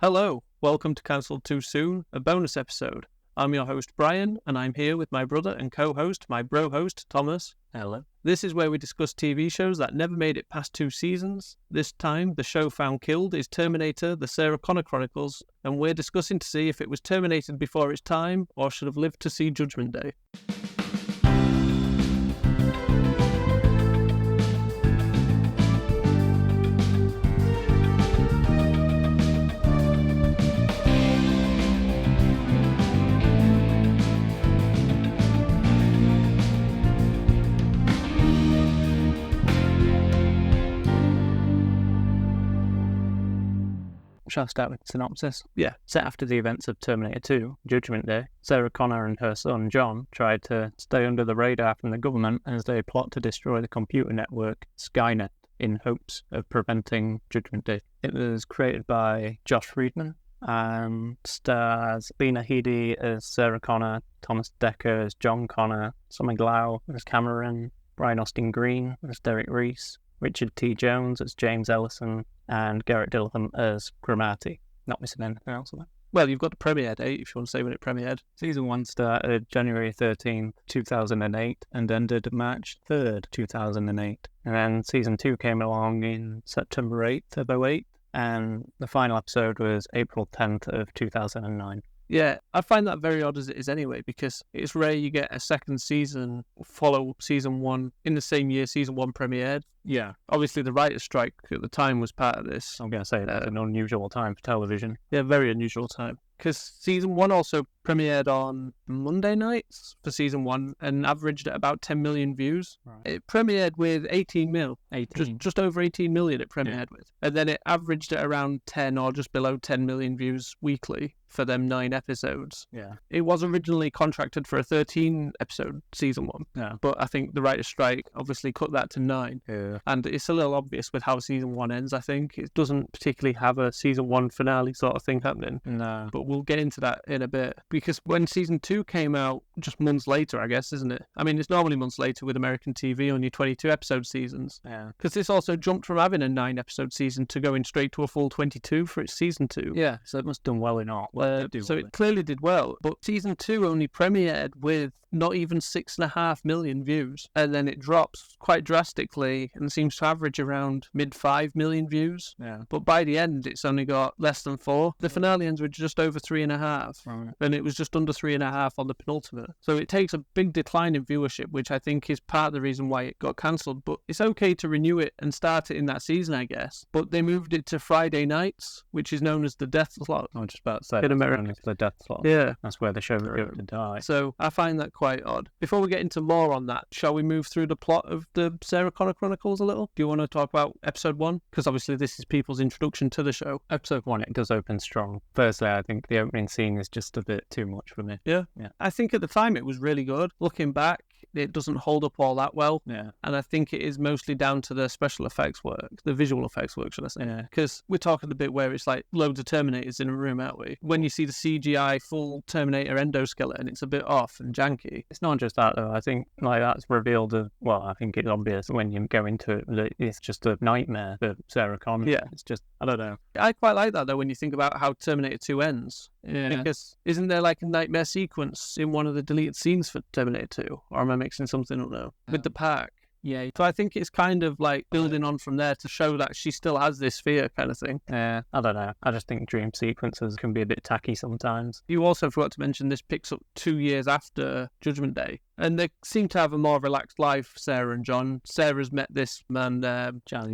Hello, welcome to Cancelled Too Soon, a bonus episode. I'm your host Brian, and I'm here with my brother and co-host, my bro-host Thomas. Hello. This is where we discuss TV shows that never made it past 2 seasons. This time, the show found killed is Terminator, the Sarah Connor Chronicles, and we're discussing to see if it was terminated before its time or should have lived to see Judgment Day. Shall I start with the synopsis? Yeah. Set after the events of Terminator 2, Judgment Day, Sarah Connor and her son John tried to stay under the radar from the government as they plot to destroy the computer network Skynet in hopes of preventing Judgment Day. It was created by Josh Friedman and stars Lena Headey as Sarah Connor, Thomas Dekker as John Connor, Summer Glau as Cameron, Brian Austin Green as Derek Reese, Richard T. Jones as James Ellison, and Garrett Dillatham as Cromartie. Not missing anything else on that. Well, you've got the premiere date, if you want to say when it premiered. Season 1 started January 13th, 2008, and ended March 3rd, 2008. And then Season 2 came along in September 8th of 2008, and the final episode was April 10th of 2009. Yeah, I find that very odd as it is anyway, because it's rare you get a second season follow Season 1 in the same year Season 1 premiered. Yeah. Obviously, the writer's strike at the time was part of this. I'm going to say that's an unusual time for television. Yeah, very unusual time. Because Season 1 also premiered on Monday nights for Season 1 and averaged at about 10 million views. Right. It premiered with 18 mil. 18. Just over 18 million it premiered with. And then it averaged at around 10 or just below 10 million views weekly for them 9 episodes. Yeah. It was originally contracted for a 13-episode Season 1. Yeah. But I think the writer's strike obviously cut that to 9. Yeah. And it's a little obvious with how Season 1 ends, I think. It doesn't particularly have a Season 1 finale sort of thing happening. No. But we'll get into that in a bit. Because when Season 2 came out, just months later, I guess, isn't it? I mean, it's normally months later with American TV on your 22-episode seasons. Yeah. Because this also jumped from having a 9-episode season to going straight to a full 22 for its Season 2. Yeah, so it must have done well enough. So it clearly did well. But Season 2 only premiered with not even 6.5 million views. And then it drops quite drastically and seems to average around mid-5 million views. Yeah. But by the end, it's only got less than 4. The finale ends with just over 3.5. Right. And it was just under 3.5 on the penultimate. So it takes a big decline in viewership, which I think is part of the reason why it got cancelled. But it's okay to renew it and start it in that season, I guess. But they moved it to Friday nights, which is known as the death slot. I was just about to say In America. it's the death slot. Yeah. That's where the show would go to die. So I find that quite odd. Before we get into more on that, shall we move through the plot of the Sarah Connor Chronicles a little? Do you want to talk about episode 1? Because obviously this is people's introduction to the show. Episode 1, it does open strong. Firstly, I think the opening scene is just a bit too much for me. Yeah. Yeah. I think at the time it was really good. Looking back, it doesn't hold up all that well. Yeah. And I think it is mostly down to the special effects work, the visual effects work, should I say. Yeah. Because we're talking the bit where it's like loads of Terminators in a room, aren't we? When you see the CGI full Terminator endoskeleton, it's a bit off and janky. It's not just that, though. I think that's revealed, I think it's obvious when you go into it that it's just a nightmare for Sarah Connor. Yeah. It's just, I don't know. I quite like that, though, when you think about how Terminator 2 ends. Yeah. Because isn't there like a nightmare sequence in one of the deleted scenes for Terminator 2? Or am I mixing something up now? With the park. Yeah. So I think it's kind of like building on from there to show that she still has this fear kind of thing. Yeah, I don't know. I just think dream sequences can be a bit tacky sometimes. You also forgot to mention this picks up 2 years after Judgment Day. And they seem to have a more relaxed life, Sarah and John. Sarah's met this man,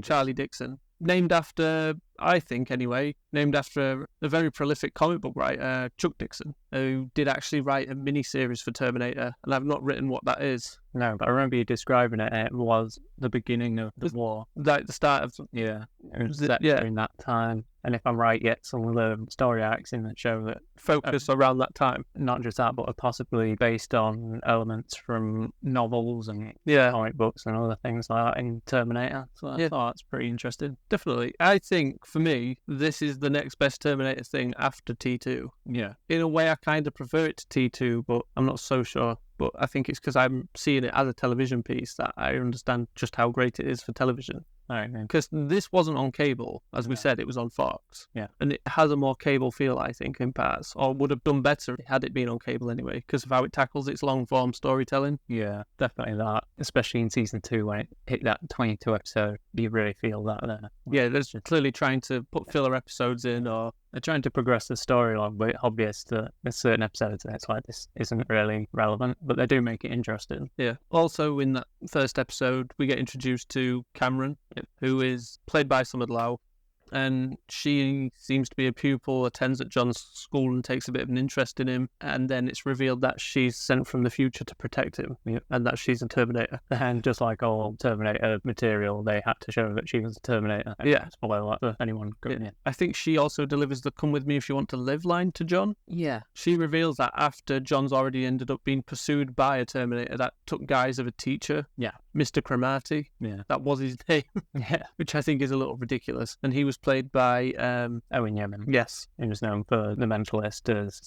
Charlie Dixon. Named after, I think anyway, named after a very prolific comic book writer, Chuck Dixon, who did actually write a mini-series for Terminator, and I've not written what that is. No, but I remember you describing it, and it was the beginning of the war. Like the start of... Yeah, it was set during that time. And if I'm right, yet some of the story arcs in the show that focus around that time. Not just that, but are possibly based on elements from novels and comic books and other things like that in Terminator. So I thought that's pretty interesting. Definitely. I think, for me, this is the next best Terminator thing after T2. Yeah. In a way, I kind of prefer it to T2, but I'm not so sure. But I think it's because I'm seeing it as a television piece that I understand just how great it is for television. All right. Because this wasn't on cable, as we said, it was on Fox. Yeah. And it has a more cable feel, I think, in parts, or would have done better had it been on cable anyway, because of how it tackles its long-form storytelling. Yeah, definitely that. Especially in season 2 when it hit that 22 episode, you really feel that there. Yeah, there's clearly trying to put filler episodes in, or they're trying to progress the storyline, but it's obvious that there's certain episodes that it's like, this isn't really relevant, but they do make it interesting. yeah. Also, in that first episode, we get introduced to Cameron, who is played by Summer Lau. And she seems to be a pupil, attends at John's school and takes a bit of an interest in him. And then it's revealed that she's sent from the future to protect him, and that she's a Terminator. And just like all Terminator material, they had to show that she was a Terminator. Yeah. Spoiler that for anyone going in. I think she also delivers the "come with me if you want to live" line to John. Yeah. She reveals that after John's already ended up being pursued by a Terminator that took guise of a teacher. Yeah. Mr. Cromartie. Yeah. That was his name. Yeah. Which I think is a little ridiculous. And he was played by Owen Yemen. Yes. He was known for The Mentalist as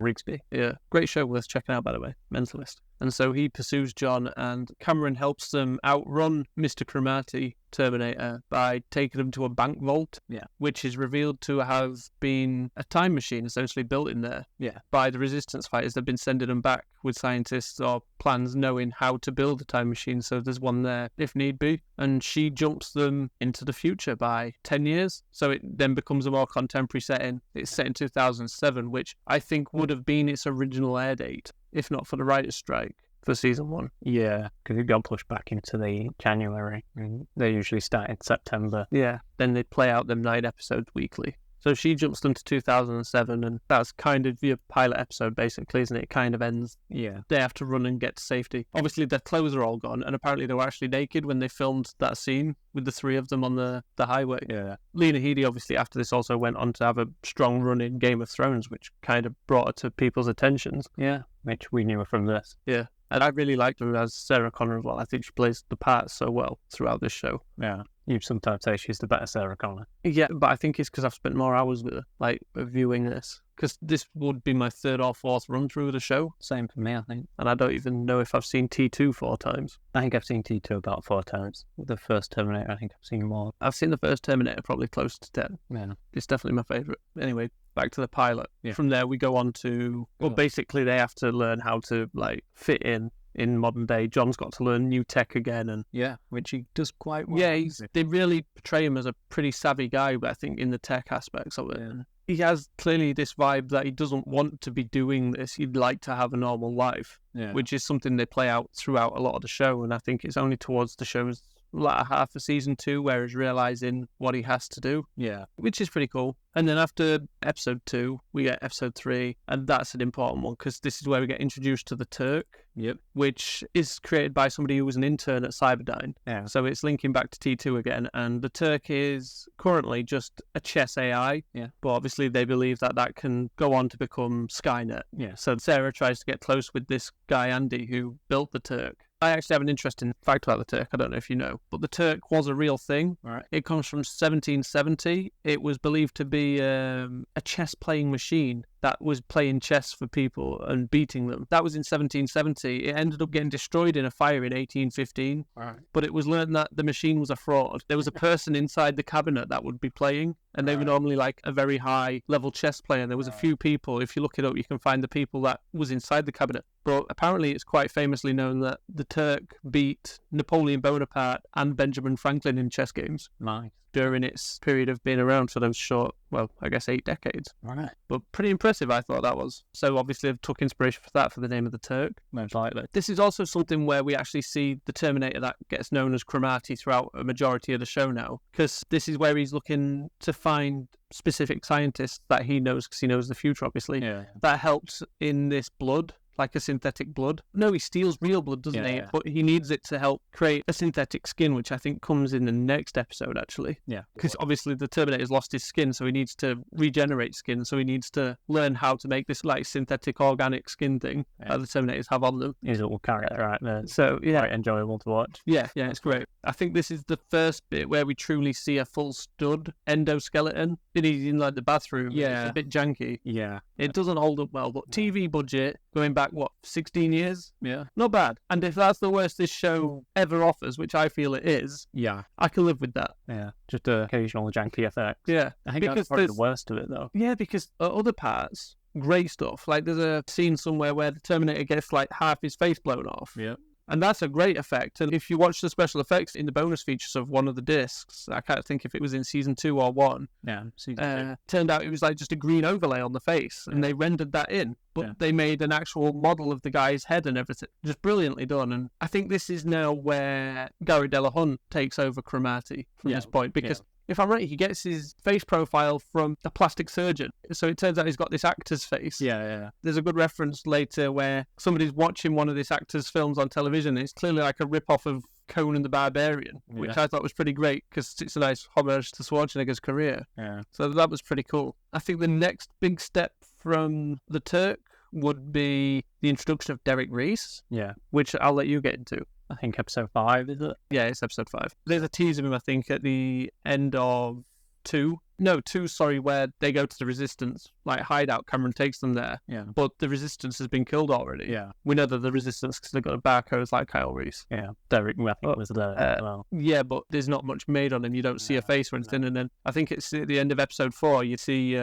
Rigsby. Yeah. Great show, worth checking out, by the way. Mentalist. And so he pursues John, and Cameron helps them outrun Mr. Cromartie, Terminator, by taking them to a bank vault, which is revealed to have been a time machine essentially built in there by the resistance fighters. They've been sending them back with scientists or plans knowing how to build a time machine, so there's one there if need be. And she jumps them into the future by 10 years, so it then becomes a more contemporary setting. It's set in 2007, which I think would have been its original air date if not for the writer's strike for season 1. Yeah, because it got pushed back into the January. And they usually start in September. Yeah, then they play out them 9 episodes weekly. So she jumps them to 2007, and that's kind of your pilot episode, basically, isn't it? It kind of ends. Yeah. They have to run and get to safety. Obviously, their clothes are all gone, and apparently they were actually naked when they filmed that scene with the 3 of them on the highway. Yeah. Lena Headey, obviously, after this also went on to have a strong run in Game of Thrones, which kind of brought her to people's attentions. Yeah, which we knew her from this. Yeah. And I really liked her as Sarah Connor as well. I think she plays the part so well throughout this show. Yeah. You sometimes say she's the better Sarah Connor. Yeah, but I think it's because I've spent more hours with her, like, viewing this. Because this would be my 3rd or 4th run through of the show. Same for me, I think. And I don't even know if I've seen T2 4 times. I think I've seen T2 about 4 times. The first Terminator, I think I've seen more. I've seen the first Terminator probably close to 10. Yeah. It's definitely my favourite. Anyway, back to the pilot. Yeah. From there, we go on to... Well, basically, they have to learn how to, like, fit in modern day. John's got to learn new tech again, and which he does quite well. Yeah, they really portray him as a pretty savvy guy, I think, in the tech aspects of it. Yeah. He has clearly this vibe that he doesn't want to be doing this. He'd like to have a normal life, which is something they play out throughout a lot of the show. And I think it's only towards the show's latter half of season 2 where he's realising what he has to do. Yeah. Which is pretty cool. And then after episode 2, we get episode 3, and that's an important one because this is where we get introduced to the Turk. Yep. Which is created by somebody who was an intern at Cyberdyne. Yeah. So it's linking back to T2 again. And the Turk is currently just a chess AI. Yeah. But obviously they believe that that can go on to become Skynet. Yeah. So Sarah tries to get close with this guy, Andy, who built the Turk. I actually have an interesting fact about the Turk. I don't know if you know, but the Turk was a real thing. Right. It comes from 1770. It was believed to be a chess-playing machine that was playing chess for people and beating them. That was in 1770. It ended up getting destroyed in a fire in 1815. Right. But it was learned that the machine was a fraud. There was a person inside the cabinet that would be playing, and they were normally like a very high-level chess player. And there was a few people. If you look it up, you can find the people that was inside the cabinet. But apparently it's quite famously known that the Turk beat Napoleon Bonaparte and Benjamin Franklin in chess games. Nice. During its period of being around for those short, well, I guess 8 decades. Right. But pretty impressive, I thought that was. So obviously I've took inspiration for that for the name of the Turk. Most likely. This is also something where we actually see the Terminator that gets known as Cromartie throughout a majority of the show now, because this is where he's looking to find specific scientists that he knows, because he knows the future, obviously, that helps in this blood. Like a synthetic blood. No, he steals real blood, doesn't he? Yeah. But he needs it to help create a synthetic skin, which I think comes in the next episode, actually. Yeah. Because obviously the Terminator's lost his skin, so he needs to regenerate skin. So he needs to learn how to make this like synthetic organic skin thing that the Terminators have on them. His little character right there. So yeah, quite enjoyable to watch. Yeah, it's great. I think this is the first bit where we truly see a full stud endoskeleton. He's in like the bathroom. Yeah. It's a bit janky. Yeah. It doesn't hold up well, but TV budget, going back, 16 years? Yeah. Not bad. And if that's the worst this show ever offers, which I feel it is, Yeah. I can live with that. Yeah. Just occasional janky effects. Yeah. I think that's probably the worst of it, though. Yeah, because other parts, great stuff. Like there's a scene somewhere where the Terminator gets like half his face blown off. Yeah. And that's a great effect. And if you watch the special effects in the bonus features of one of the discs, I can't think if it was in season 2 or 1. Yeah, season 2. Turned out it was like just a green overlay on the face, and they rendered that in. But they made an actual model of the guy's head and everything. Just brilliantly done. And I think this is now where Gary Delahunt takes over Cromartie from this point, because if I'm right, he gets his face profile from a plastic surgeon. So it turns out he's got this actor's face. Yeah. There's a good reference later where somebody's watching one of this actor's films on television. It's clearly like a rip-off of Conan the Barbarian, which I thought was pretty great because it's a nice homage to Schwarzenegger's career. Yeah. So that was pretty cool. I think the next big step from the Turk would be the introduction of Derek Reese. Yeah. Which I'll let you get into. I think episode 5, is it? Yeah, it's episode 5. There's a tease of him, I think, at the end of 2. No, 2, sorry, where they go to the Resistance, like hideout. Cameron takes them there. Yeah. But the Resistance has been killed already. Yeah. We know that the Resistance, because they've got a barcode like Kyle Reese. Yeah. Derek, I think, was there as well. Yeah, but there's not much made on him. You don't see a face or anything. And then I think it's at the end of episode 4, you see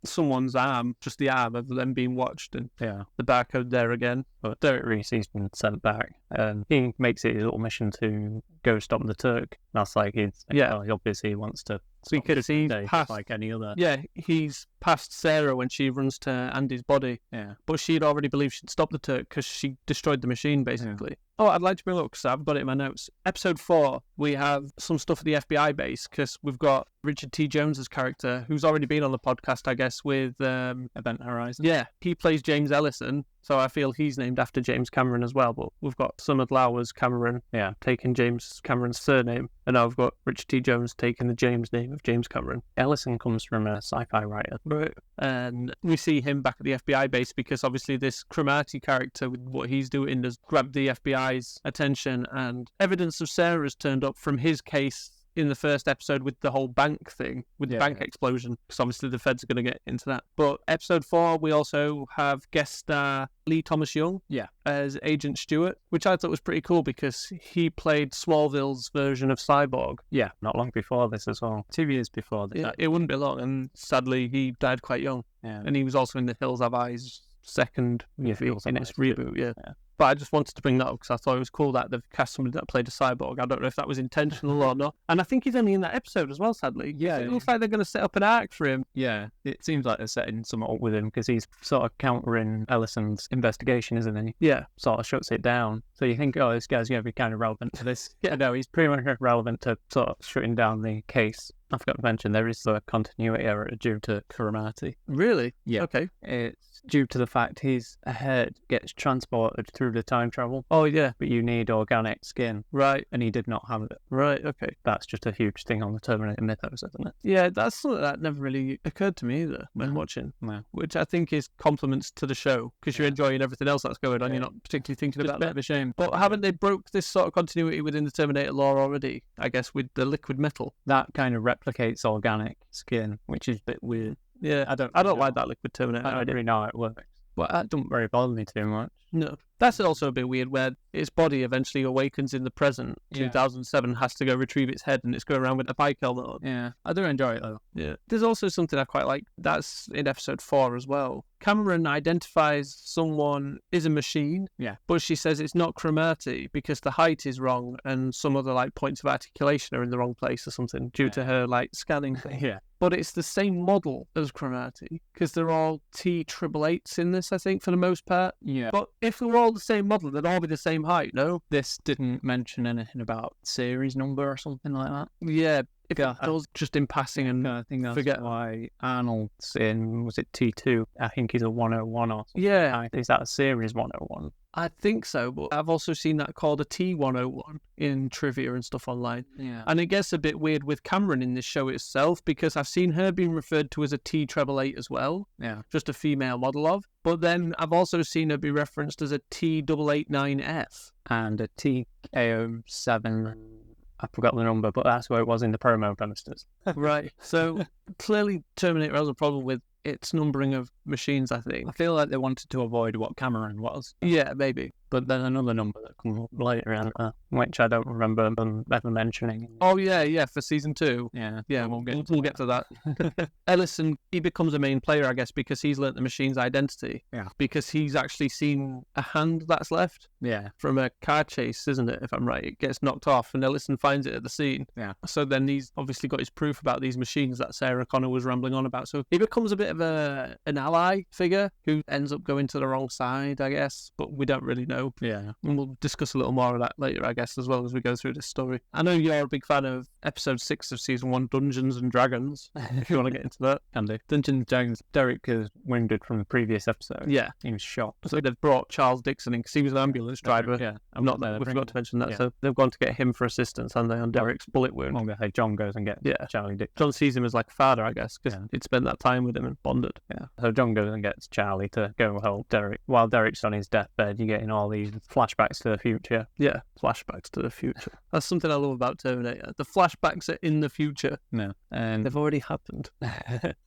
someone's arm, just the arm of them being watched, and the barcode there again. But Derek Reese, he's been sent back, and he makes it his little mission to go stop the Turk. That's like he obviously wants to. Because he's past, like any other. Yeah, he's past Sarah when she runs to Andy's body. Yeah. But she'd already believed she'd stopped the Turk because she destroyed the machine, basically. Yeah. Oh, I'd like to bring up, because I've got it in my notes. Episode 4, we have some stuff at the FBI base, because we've got Richard T. Jones's character, who's already been on the podcast, I guess, with Event Horizon. Yeah, he plays James Ellison, so I feel he's named after James Cameron as well. But we've got Summer Lauer's Cameron, taking James Cameron's surname, and now we've got Richard T. Jones taking the James name of James Cameron. Ellison comes from a sci-fi writer, right? And we see him back at the FBI base because obviously this Cromartie character, with what he's doing, has grabbed the FBI's attention, and evidence of Sarah has turned up from his case in the first episode with the whole bank thing, with the bank explosion, because obviously the feds are going to get into that. But episode 4, we also have guest star Lee Thomas Young as Agent Stewart, which I thought was pretty cool because he played Smallville's version of Cyborg. Yeah, not long before this as well. 2 years before this. Yeah, it wouldn't be long, and sadly he died quite young. Yeah. And he was also in The Hills Have Eyes second movie in its reboot. Yeah. But I just wanted to bring that up because I thought it was cool that they've cast somebody that played a cyborg. I don't know if that was intentional or not. And I think he's only in that episode as well, sadly. Yeah. It looks like they're going to set up an arc for him. Yeah. It seems like they're setting something up with him because he's sort of countering Ellison's investigation, isn't he? Yeah. Sort of shuts it down. So you think, oh, this guy's going to be kind of relevant to this. No, he's pretty much relevant to sort of shutting down the case. I forgot to mention there is a continuity error due to Cromartie. Really? Yeah. Okay. It's due to the fact his head gets transported through the time travel. Oh, yeah. But you need organic skin. Right. And he did not have it. Right, okay. That's just a huge thing on the Terminator mythos, isn't it? Yeah, that's something that never really occurred to me either when watching. No. Which I think is compliments to the show, because you're enjoying everything else that's going on. You're not particularly thinking just about a bit that. of a shame. But haven't they broke this sort of continuity within the Terminator lore already, I guess, with the liquid metal? That kind of replicates organic skin, which is a bit weird. Yeah, I don't like that liquid Terminator. I don't really know how it works. But that doesn't really bother me too much. No. That's also a bit weird where its body eventually awakens in the present. 2007 has to go retrieve its head and it's going around with a bike helmet on. Yeah. I do enjoy it though. Yeah. There's also something I quite like. That's in episode 4 as well. Cameron identifies someone is a machine. Yeah. But she says it's not Cromartie because the height is wrong and some other like points of articulation are in the wrong place or something due to her like scanning thing. Yeah. But it's the same model as Cromartie because they're all T888s in this, I think, for the most part. Yeah. But if they were all the same model, they'd all be the same height, no? This didn't mention anything about series number or something like that. Yeah. If it does, just in passing, and I think that's forget why Arnold's in, was it T2? I think he's a 101 or something. Yeah. Is that a series 101? I think so, but I've also seen that called a T101 in trivia and stuff online. Yeah. And it gets a bit weird with Cameron in this show itself because I've seen her being referred to as a T888 as well. Yeah. Just a female model of. But then I've also seen her be referenced as a T889F. And a TKO7. I forgot the number, but that's where it was in the promo posters. Right. So clearly Terminator has a problem with its numbering of machines, I think. I feel like they wanted to avoid what Cameron was. Yeah, maybe. But then another number that comes up later, which I don't remember them ever mentioning. Oh, yeah, for season 2. Yeah, we'll get to that. Ellison, he becomes a main player, I guess, because he's learnt the machine's identity. Yeah. Because he's actually seen a hand that's left. Yeah. From a car chase, isn't it, if I'm right? It gets knocked off, and Ellison finds it at the scene. Yeah. So then he's obviously got his proof about these machines that Sarah Connor was rambling on about. So he becomes a bit of an ally figure who ends up going to the wrong side, I guess, but we don't really know. Yeah. And we'll discuss a little more of that later, I guess, as well as we go through this story. I know you're a big fan of episode 6 of season 1, Dungeons and Dragons, if you want to get into that. Can do. Dungeons and Dragons, Derek is wounded from the previous episode. Yeah. He was shot. So they've brought Charles Dixon in because he was an ambulance driver. Yeah. We forgot to mention that. Yeah. So they've gone to get him for assistance, and they on Derek's bullet wound. John goes and gets Charlie Dixon. John sees him as like a father, I guess, because he'd spent that time with him and bonded. Yeah. So John goes and gets Charlie to go help Derek. While Derek's on his deathbed, you're getting all these flashbacks to the future. Yeah, flashbacks to the future. That's something I love about Terminator. The flashbacks are in the future. No. And they've already happened.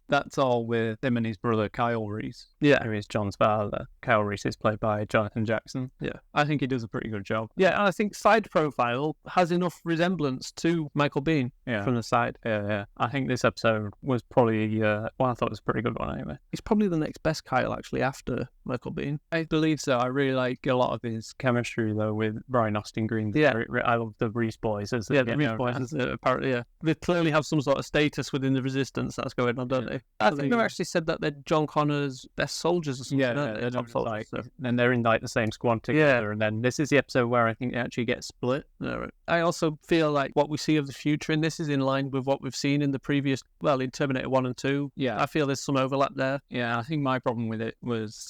That's all with him and his brother Kyle Reese. Yeah. Who is John's father. Kyle Reese is played by Jonathan Jackson. Yeah. I think he does a pretty good job. Yeah, and I think side profile has enough resemblance to Michael Biehn from the side. Yeah. I think this episode was probably, I thought it was a pretty good one anyway. He's probably the next best Kyle, actually, after Michael Biehn. I believe so. I really like a lot of his chemistry, though, with Brian Austin Green. Yeah. I love the Reese boys. The Reese boys, apparently, yeah. They clearly have some sort of status within the resistance that's going on, don't they? I think they've actually said that they're John Connor's best soldiers or something. They're top soldiers. And they're in like the same squad together. And then this is the episode where I think they actually get split. Yeah, right. I also feel like what we see of the future in this is in line with what we've seen in the previous, in Terminator 1 and 2. Yeah. I feel there's some overlap there. Yeah, I think my problem with it was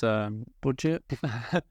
budget.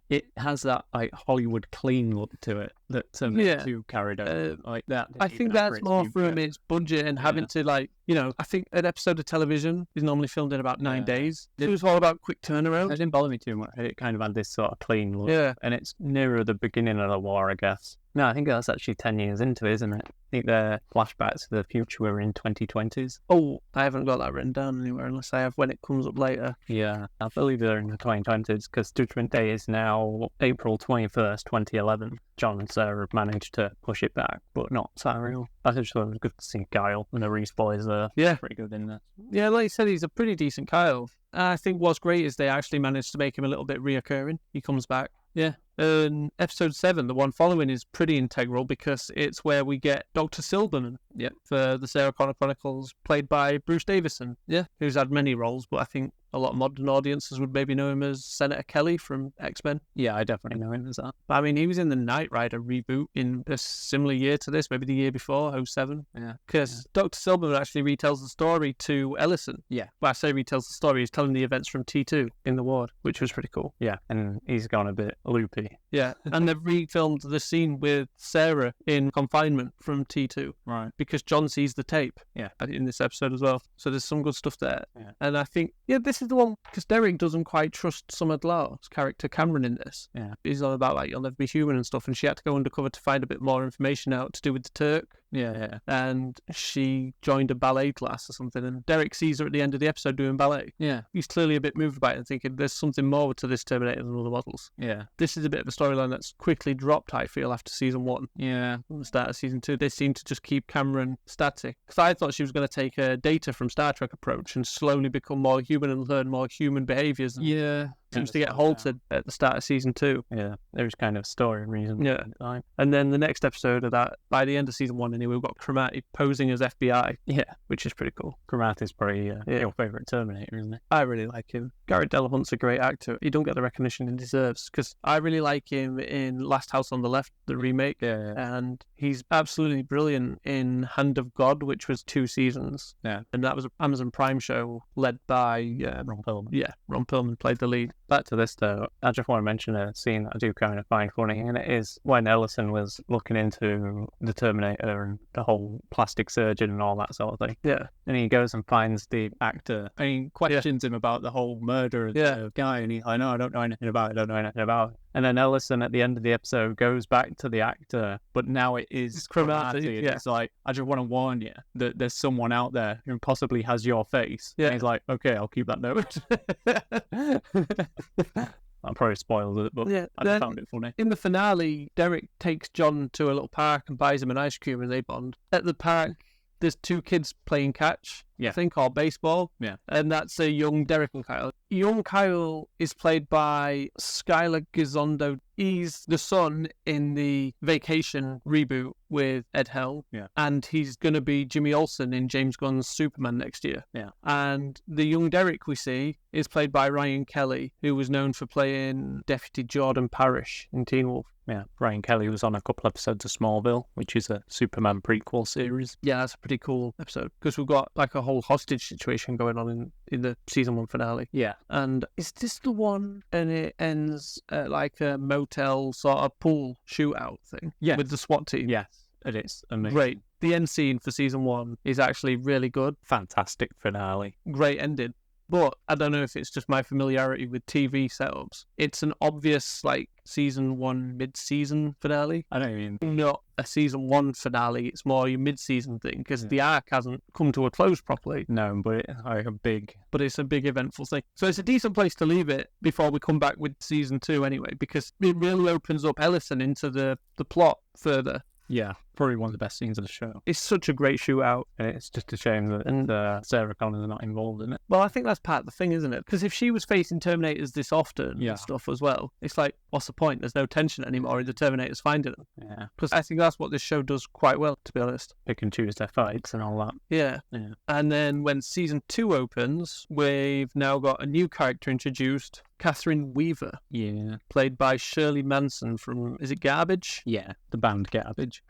It has that like Hollywood clean look to it that Terminator 2 carried over. Like that. I think that's more from its budget and having to I think an episode of television is normally filmed in about 9 days. It was all about quick turnaround. It didn't bother me too much. It kind of had this sort of clean look. Yeah. And it's nearer the beginning of the war, I guess. No, I think that's actually 10 years into it, isn't it? I think the flashbacks to the future were in 2020s. Oh, I haven't got that written down anywhere unless I have when it comes up later. Yeah, I believe they're in the 2020s because Judgment Day is now April 21st, 2011. John and Sarah have managed to push it back, but not Sarah. I just thought it was good to see Kyle and the Reese boys there. Yeah. Pretty good in there. Yeah, like you said, he's a pretty decent Kyle. I think what's great is they actually managed to make him a little bit reoccurring. He comes back. Yeah. And episode 7, the one following, is pretty integral because it's where we get Dr. Silberman for the Sarah Connor Chronicles, played by Bruce Davison, who's had many roles, but I think a lot of modern audiences would maybe know him as Senator Kelly from X-Men. Yeah, I definitely know him as that. I mean, he was in the Knight Rider reboot in a similar year to this, maybe the year before, 07. Yeah. Because Dr. Silberman actually retells the story to Ellison. Yeah. When I say retells the story, he's telling the events from T2 in the ward, which was pretty cool. Yeah, and he's gone a bit loopy. Yeah, and they've refilmed the scene with Sarah in confinement from T2. Right. Because John sees the tape. Yeah. In this episode as well. So there's some good stuff there. Yeah. And I think, this is the one, because Derek doesn't quite trust Summer Glau's character Cameron in this. Yeah. He's all about, you'll never be human and stuff, and she had to go undercover to find a bit more information out to do with the Turk. Yeah. And she joined a ballet class or something, and Derek sees her at the end of the episode doing ballet. Yeah. He's clearly a bit moved by it and thinking there's something more to this Terminator than other models. Yeah. This is a bit of a storyline that's quickly dropped, I feel, after season 1. Yeah. At the start of season 2, they seem to just keep Cameron static. Because I thought she was going to take a Data from Star Trek approach and slowly become more human and learn more human behaviours. Yeah. Seems to get halted at the start of season 2. Yeah, there's kind of story reason. Yeah. And then the next episode of that, by the end of season 1 anyway, we've got Cromartie posing as FBI. Yeah. Which is pretty cool. Cromartie's probably your favourite Terminator, isn't it? I really like him. Garrett Delahunt's a great actor. He don't get the recognition he deserves because I really like him in Last House on the Left, the remake. Yeah. And he's absolutely brilliant in Hand of God, which was 2 seasons. Yeah. And that was an Amazon Prime show led by Ron Perlman. Yeah, Ron Perlman played the lead. Back to this though, I just want to mention a scene that I do kind of find funny, and it is when Ellison was looking into the Terminator and the whole plastic surgeon and all that sort of thing. Yeah. And he goes and finds the actor and he questions him about the whole murder of the guy, and he's like, no, I don't know anything about it, And then Ellison at the end of the episode goes back to the actor, but now it is chromatic. Yeah. It's like, I just want to warn you that there's someone out there who possibly has your face. Yeah. And he's like, okay, I'll keep that note. That probably spoiled it, but I just found it funny. In the finale, Derek takes John to a little park and buys him an ice cream and they bond. At the park, there's two kids playing catch, I think, or baseball. Yeah. And that's a young Derek and Kyle. Young Kyle is played by Skylar Gisondo. He's the son in the Vacation reboot with Ed Helm. Yeah. And he's going to be Jimmy Olsen in James Gunn's Superman next year. Yeah. And the young Derek we see is played by Ryan Kelly, who was known for playing Deputy Jordan Parrish in Teen Wolf. Yeah, Ryan Kelly was on a couple episodes of Smallville, which is a Superman prequel series. Yeah, that's a pretty cool episode because we've got like a whole hostage situation going on in the season 1 finale. Yeah. And is this the one and it ends at like a motel sort of pool shootout thing? Yeah. With the SWAT team? Yes, it is amazing. Great. The end scene for season 1 is actually really good. Fantastic finale. Great ending. But I don't know if it's just my familiarity with TV setups. It's an obvious, like, season 1 mid-season finale. I don't mean... Not a season 1 finale. It's more your mid-season thing because the arc hasn't come to a close properly. No, but it's like a big... But it's a big eventful thing. So it's a decent place to leave it before we come back with season 2 anyway, because it really opens up Ellison into the plot further. Yeah, probably one of the best scenes of the show. It's such a great shootout. And it's just a shame that Sarah Connor's not involved in it. Well, I think that's part of the thing, isn't it? Because if she was facing Terminators this often and stuff as well, it's like, what's the point? There's no tension anymore in the Terminators finding them. Yeah. Because I think that's what this show does quite well, to be honest. Pick and choose their fights and all that. Yeah. Yeah. And then when season 2 opens, we've now got a new character introduced, Catherine Weaver. Yeah. Played by Shirley Manson from, is it Garbage? Yeah, the band Garbage.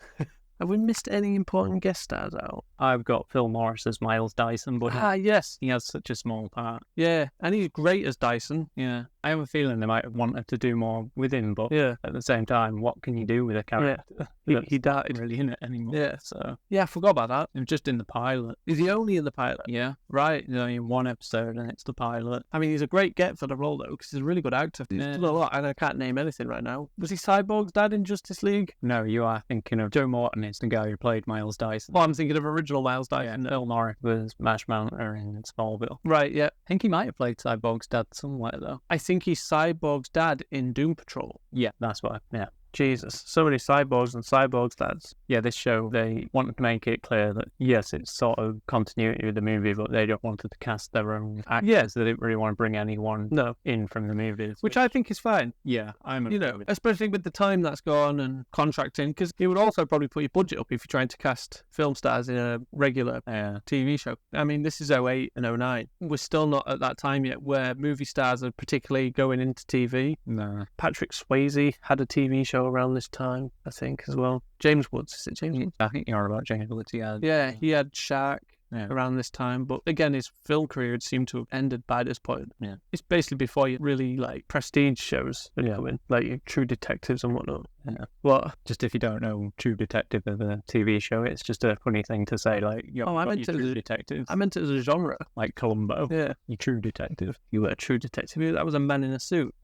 Have we missed any important guest stars out? I've got Phil Morris as Miles Dyson, but yes. he has such a small part. Yeah, and he's great as Dyson. Yeah. I have a feeling they might have wanted to do more with him, but at the same time, what can you do with a character? Yeah. He died. Not really in it anymore. Yeah. So yeah, I forgot about that. I'm just in the pilot. Is he only in the pilot? Yeah. Right. There's only one episode and it's the pilot. I mean, he's a great get for the role, though, because he's a really good actor. He's done a lot, and I can't name anything right now. Was he Cyborg's dad in Justice League? No, you are thinking of Joe Morton is the guy who played Miles Dyson. Well, I'm thinking of original Miles Dyson. Phil Morris was Marshmallow in Smallville. Right, yeah. I think he might have played Cyborg's dad somewhere, though. I think he's Cyborg's dad in Doom Patrol. Yeah, that's why. Yeah. Jesus, so many cyborgs and cyborgs dads. Yeah, this show, they wanted to make it clear that, yes, it's sort of continuity with the movie, but they don't want to cast their own actors. Yeah. They didn't really want to bring anyone in from the movies. Which I think is fine. Yeah, I'm you know, especially with the time that's gone and contracting, because it would also probably put your budget up if you're trying to cast film stars in a regular TV show. I mean, this is 08 and 09. We're still not at that time yet where movie stars are particularly going into TV. No. Patrick Swayze had a TV show around this time, I think, as well. James Woods, is it James Woods? I think you're about James Woods. He had Shark around this time, but again, his film career had seemed to have ended by this point. Yeah, it's basically before you really like prestige shows, like your True Detectives and whatnot. Yeah. What? Just if you don't know True Detective as a TV show, it's just a funny thing to say. Like, I meant it True Detective. I meant it as a genre, like Columbo. Yeah, you True Detective. You were a True Detective. That was a man in a suit.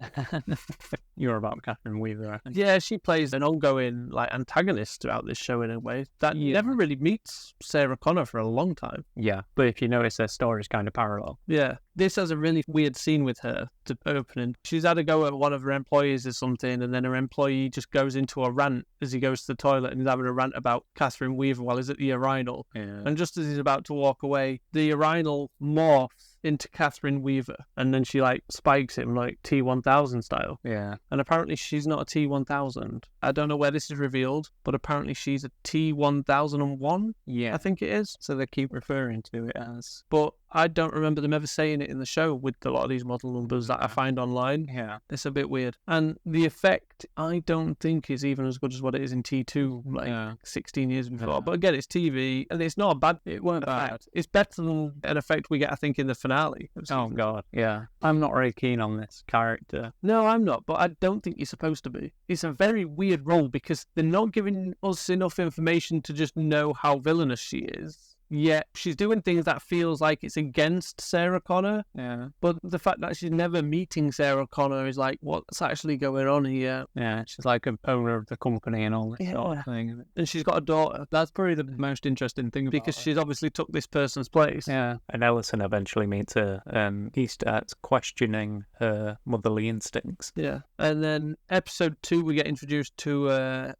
You're about Catherine Weaver, I think. Yeah, she plays an ongoing like antagonist throughout this show in a way that never really meets Sarah Connor for a long time. Yeah, but if you notice, their story's kind of parallel. Yeah, this has a really weird scene with her to opening. She's had a go at one of her employees or something, and then her employee just goes into a rant as he goes to the toilet and he's having a rant about Catherine Weaver while he's at the urinal. Yeah. And just as he's about to walk away, the urinal morphs into Catherine Weaver, and then she like spikes him like T-1000 style. Yeah. And apparently she's not a T-1000. I don't know where this is revealed, but apparently she's a T-1001. Yeah, I think it is. So they keep referring to it as. But I don't remember them ever saying it in the show with a lot of these model numbers that I find online. Yeah. It's a bit weird. And the effect, I don't think is even as good as what it is in T2, like 16 years before. Yeah. But again, it's TV, and it's not a bad It weren't effect. bad. It's better than an effect we get, I think, in the finale. Oh, God. Yeah. I'm not very keen on this character. No, I'm not, but I don't think you're supposed to be. It's a very weird role because they're not giving us enough information to just know how villainous she is. yet she's doing things that feels like it's against Sarah Connor. Yeah. But the fact that she's never meeting Sarah Connor is like, what's actually going on here? Yeah, she's like an owner of the company and all this sort of thing. And she's got a daughter. That's probably the most interesting thing because she's obviously took this person's place. Yeah, and Ellison eventually meets her, and he starts questioning her motherly instincts. Yeah, and then episode 2, we get introduced to,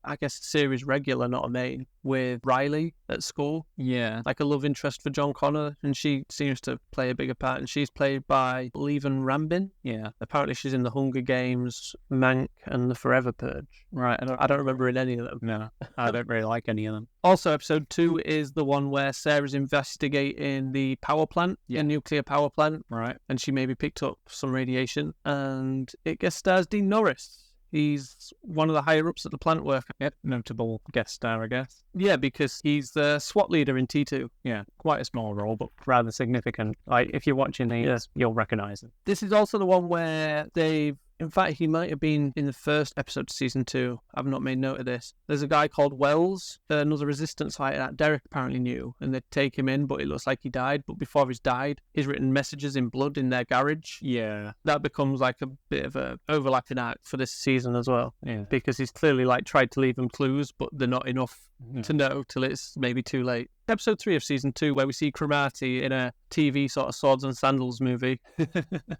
I guess, a series regular, not a main, with Riley at school. Yeah. Like a love interest for John Connor, and she seems to play a bigger part, and she's played by Leven Rambin. Yeah. Apparently she's in The Hunger Games, Mank, and The Forever Purge. Right. I don't remember in any of them. No, I don't really like any of them. Also, episode 2 is the one where Sarah's investigating the power plant, the nuclear power plant. Right. And she maybe picked up some radiation, and it guest stars Dean Norris. He's one of the higher-ups at the plant work. Yep, notable guest star, I guess. Yeah, because he's the SWAT leader in T2. Yeah, quite a small role, but rather significant. Like, if you're watching these, you'll recognise him. This is also the one where they've... In fact, he might have been in the first episode of season 2. I've not made note of this. There's a guy called Wells, another resistance fighter that Derek apparently knew, and they take him in, but it looks like he died. But before he's died, he's written messages in blood in their garage. Yeah. That becomes like a bit of a overlapping act for this season as well. Yeah. Because he's clearly like tried to leave them clues, but they're not enough to know till it's maybe too late. Episode 3 of season 2, where we see Cromartie in a TV sort of swords and sandals movie.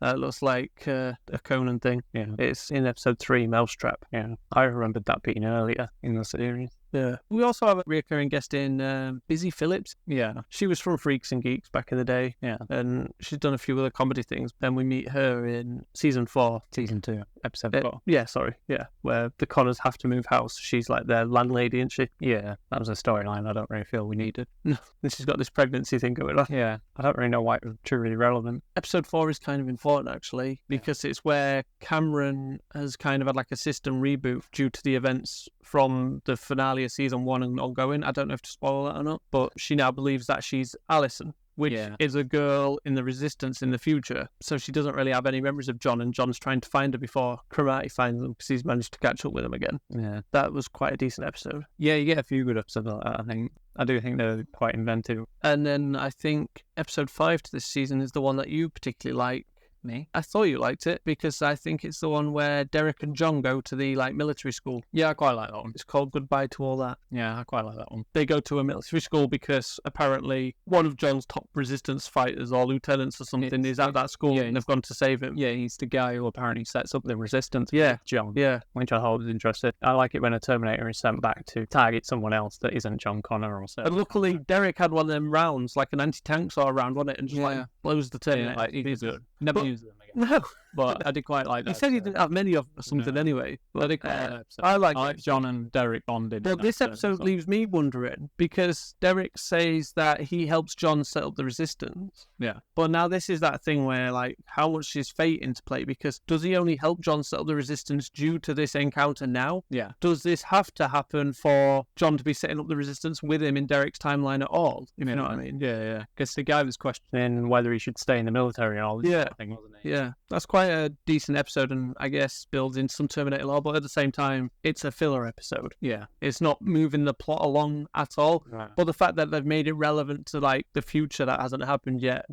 That looks like a Conan thing. Yeah. It's in episode 3, Mousetrap. Yeah. I remembered that being earlier in the series. Yeah. We also have a recurring guest in Busy Phillips. Yeah. She was from Freaks and Geeks back in the day. Yeah. And she's done a few other comedy things. Then we meet her in season 4. Season 2, episode 4. Yeah, sorry. Yeah. Where the Connors have to move house. She's like their landlady, isn't she? Yeah. That was a storyline I don't really feel we needed. No. And she's got this pregnancy thing going on. Yeah. I don't really know why it was truly relevant. Episode 4 is kind of important, actually, because it's where Cameron has kind of had like a system reboot due to the events from the finale of season 1 and ongoing. I don't know if to spoil that or not, but she now believes that she's Allison, which is a girl in the Resistance in the future. So she doesn't really have any memories of John, and John's trying to find her before Cromartie finds them because he's managed to catch up with him again. Yeah. That was quite a decent episode. Yeah, you get a few good episodes like that, I think. I do think they're quite inventive. And then I think episode 5 to this season is the one that you particularly like. Me? I thought you liked it because I think it's the one where Derek and John go to the like military school. Yeah, I quite like that one. It's called Goodbye to All That. Yeah, I quite like that one. They go to a military school because apparently one of John's top resistance fighters or lieutenants or something is at that school and they've gone to save him. Yeah, he's the guy who apparently sets up the resistance. Yeah. John. Yeah. Which I thought was interesting. I like it when a Terminator is sent back to target someone else that isn't John Connor or so. And luckily Derek had one of them rounds, like an anti-tank sort of round on it, and just like blows the Terminator. Yeah, like, he's good. Never used them again. No. But I did quite like that. He said he didn't have many of them or something anyway. But, I did quite like that episode. I like John and Derek bonded. Well, this episode leaves me wondering because Derek says that he helps John set up the resistance. Yeah. But now this is that thing where, like, how much is fate into play? Because does he only help John set up the resistance due to this encounter now? Yeah. Does this have to happen for John to be setting up the resistance with him in Derek's timeline at all? If you know what I mean? Yeah, yeah. Because the guy was questioning whether he should stay in the military and all this sort of thing, wasn't he? Yeah. That's quite a decent episode and I guess builds in some Terminator lore, but at the same time, it's a filler episode. Yeah. It's not moving the plot along at all. Right. But the fact that they've made it relevant to like the future that hasn't happened yet,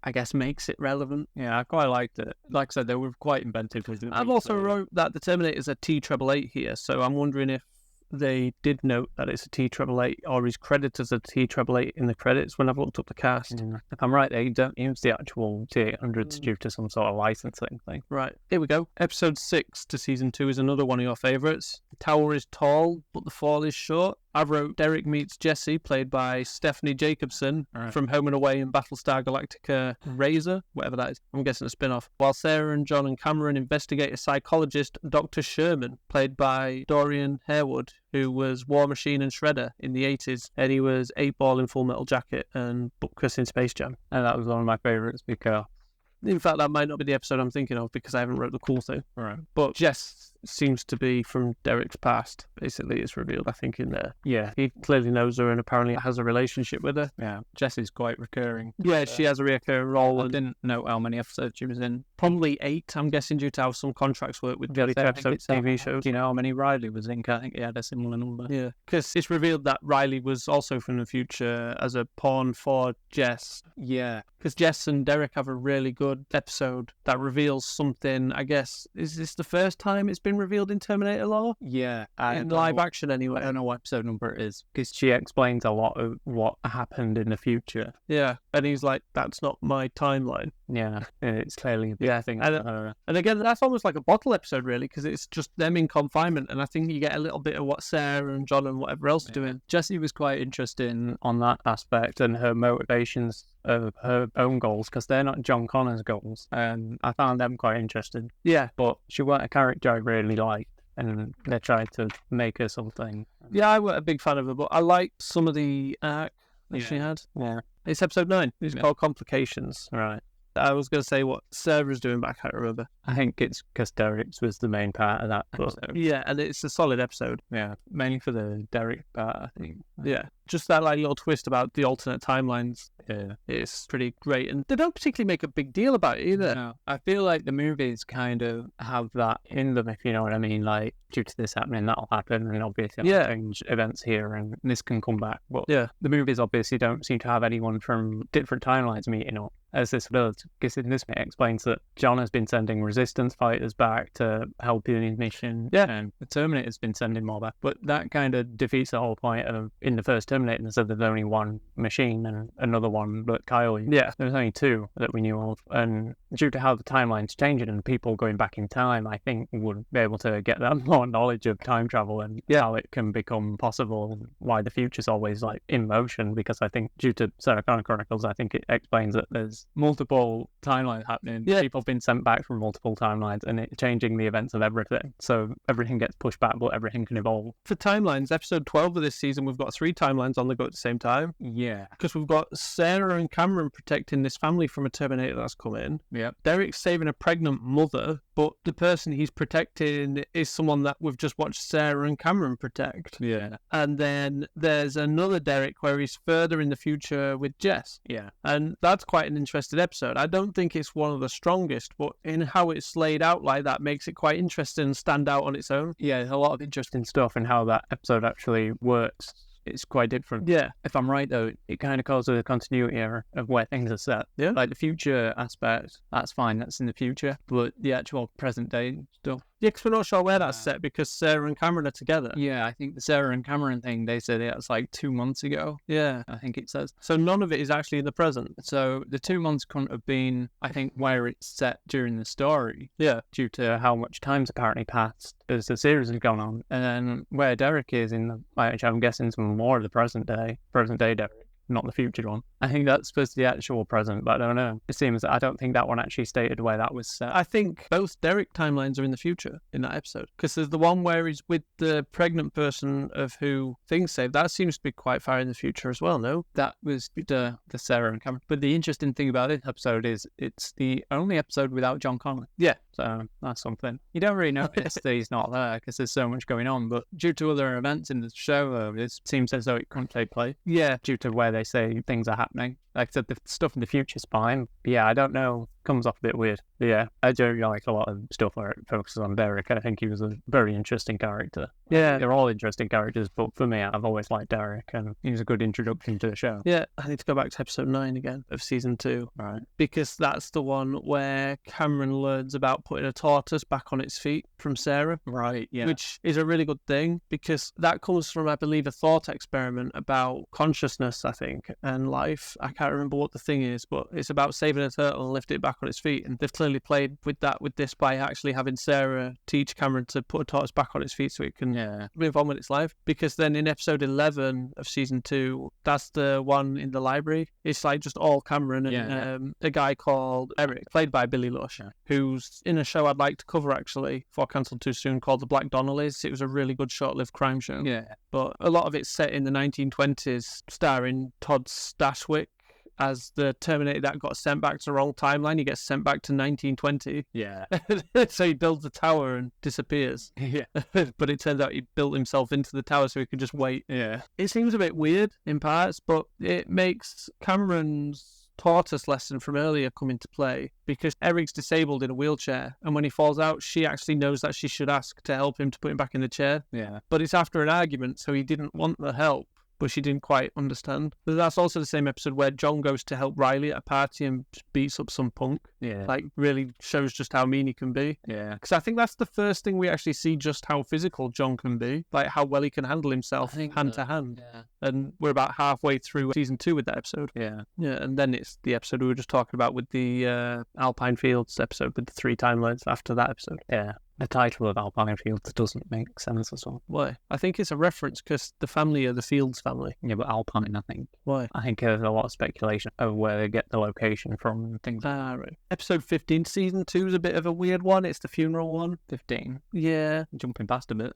I guess makes it relevant. Yeah, I quite liked it. Like I said, they were quite inventive with it. I've also wrote that the Terminator's a T888 here, so I'm wondering if they did note that it's a T888 or he's credited as a T888 in the credits when I've looked up the cast. If I'm right, they don't use the actual T800s due to some sort of licensing thing. Right, here we go. Episode 6 to season 2 is another one of your favourites. The tower is tall, but the fall is short. I wrote Derek meets Jesse, played by Stephanie Jacobson from Home and Away and Battlestar Galactica Razor, whatever that is. I'm guessing a spin-off. While Sarah and John and Cameron investigate a psychologist, Dr. Sherman, played by Dorian Harewood, who was War Machine and Shredder in the 80s, and he was 8-Ball in Full Metal Jacket and Butkus in Space Jam. And that was one of my favourites because... In fact, that might not be the episode I'm thinking of because I haven't wrote the cool thing. Right. But Jess seems to be from Derek's past. Basically, it's revealed, I think, in there. Yeah. He clearly knows her and apparently has a relationship with her. Yeah. Jessie's quite recurring. Yeah, she has a recurring role. I didn't know how many episodes she was in. Probably 8, I'm guessing, due to how some contracts work with Yeah, each episode TV shows. Do you know how many Riley was in? I think he had a similar number. Yeah, because it's revealed that Riley was also from the future as a pawn for Jess. Yeah. Because Jess and Derek have a really good episode that reveals something, I guess, is this the first time it's been revealed in Terminator lore? Yeah. In live action, anyway. I don't know what episode number it is, because she explains a lot of what happened in the future. Yeah, and he's like, that's not my timeline. Yeah, it's clearly a big thing. And again, that's almost like a bottle episode, really, because it's just them in confinement, and I think you get a little bit of what Sarah and John and whatever else are doing. Jessie was quite interesting on that aspect and her motivations of her own goals, because they're not John Connor's goals, and I found them quite interesting. Yeah. But she weren't a character I really liked, and they tried to make her something. Yeah, I wasn't a big fan of her, but I liked some of the arc that she had. Yeah. It's episode 9. It's called Complications. Right. I was going to say what Sarah's doing, but I can't remember. I think it's because Derek's was the main part of that episode. Yeah, and it's a solid episode. Yeah, mainly for the Derek part, I think. Yeah, just that like little twist about the alternate timelines. Yeah, it's pretty great, and they don't particularly make a big deal about it either. No, I feel like the movies kind of have that in them, if you know what I mean. Like, due to this happening, that'll happen, and obviously I'll change events here, and this can come back. But the movies obviously don't seem to have anyone from different timelines meeting up, as this does. Because in this it explains that John has been sending resistance fighters back to help in his mission, and the Terminator's been sending more back. But that kind of defeats the whole point of, in the first Terminator, they said there's only one machine and another one that Kyle used. Yeah. There's only 2 that we knew of, and due to how the timeline's changing and people going back in time, I think would be able to get that more knowledge of time travel and how it can become possible and why the future's always like in motion, because I think due to Sarah Connor Chronicles, I think it explains that there's multiple timelines happening. Yeah. People have been sent back from multiple timelines and it's changing the events of everything. So everything gets pushed back, but everything can evolve. For timelines, episode 12 of this season, we've got 3 timelines on the go at the same time. Yeah. Because we've got Sarah and Cameron protecting this family from a Terminator that's come in. Yeah. Derek's saving a pregnant mother, but the person he's protecting is someone that we've just watched Sarah and Cameron protect. Yeah. And then there's another Derek where he's further in the future with Jess. Yeah. And that's quite an interesting episode. I don't think it's one of the strongest, but in how it's laid out like that makes it quite interesting and stand out on its own. Yeah, there's a lot of interesting stuff in how that episode actually works. It's quite different. Yeah. If I'm right, though, it kind of causes a continuity error of where things are set. Yeah. Like the future aspect, that's fine, that's in the future. But the actual present day stuff. Yeah, because we're not sure where that's set because Sarah and Cameron are together. Yeah, I think the Sarah and Cameron thing, they said it's like 2 months ago. Yeah. I think it says. So none of it is actually in the present. So the 2 months couldn't have been, I think, where it's set during the story. Yeah. Due to how much time's apparently passed as the series has gone on. And then where Derek is in the, which I'm guessing some more of the present day Derek. Not the future one. I think that's supposed to be the actual present, but I don't know. It seems that I don't think that one actually stated where that was set. I think both Derek timelines are in the future in that episode. Because there's the one where he's with the pregnant person of who things saved. That seems to be quite far in the future as well, no? That was the Sarah and Cameron. But the interesting thing about this episode is it's the only episode without John Connor. Yeah. So that's something. You don't really notice that he's not there because there's so much going on. But due to other events in the show, it seems as though it couldn't take place. Yeah. Due to where they say things are happening. Like I said, the stuff in the future's fine. But yeah, I don't know. Comes off a bit weird. But yeah, I do like a lot of stuff where it focuses on Derek. I think he was a very interesting character. Yeah. They're all interesting characters, but for me, I've always liked Derek, and he was a good introduction to the show. Yeah, I need to go back to episode 9 again of season 2. Right. Because that's the one where Cameron learns about putting a tortoise back on its feet from Sarah. Right, yeah. Which is a really good thing, because that comes from, I believe, a thought experiment about consciousness, I think, and life. I can't remember what the thing is, but it's about saving a turtle and lifting it back on its feet. And they've clearly played with that with this by actually having Sarah teach Cameron to put a tortoise back on its feet so it can move on with its life. Because then in episode 11 of season 2, that's the one in the library. It's like just all Cameron and a guy called Eric, played by Billy Lush, who's in a show I'd like to cover actually, before cancelled too soon, called The Black Donnellys. It was a really good short-lived crime show. Yeah. But a lot of it's set in the 1920s, starring Todd Stashwick as the Terminator that got sent back to the wrong timeline. He gets sent back to 1920. Yeah. So he builds a tower and disappears. Yeah. But it turns out he built himself into the tower so he could just wait. Yeah. It seems a bit weird in parts, but it makes Cameron's tortoise lesson from earlier come into play, because Eric's disabled in a wheelchair, and when he falls out, she actually knows that she should ask to help him to put him back in the chair. Yeah. But it's after an argument, so he didn't want the help, but she didn't quite understand. But that's also the same episode where John goes to help Riley at a party and just beats up some punk. Yeah. Like, really shows just how mean he can be. Yeah. Because I think that's the first thing we actually see, just how physical John can be, like how well he can handle himself hand to hand. Yeah. And we're about halfway through season 2 with that episode. Yeah. Yeah, and then it's the episode we were just talking about with the Alpine Fields episode with the 3 timelines after that episode. Yeah. The title of Alpine Fields doesn't make sense as well. Why? I think it's a reference because the family are the Fields family. Yeah, but Alpine, I think. Why? I think there's a lot of speculation of where they get the location from and things. Right. Episode 15, season 2 is a bit of a weird one. It's the funeral one. 15. Yeah. Jumping past a bit.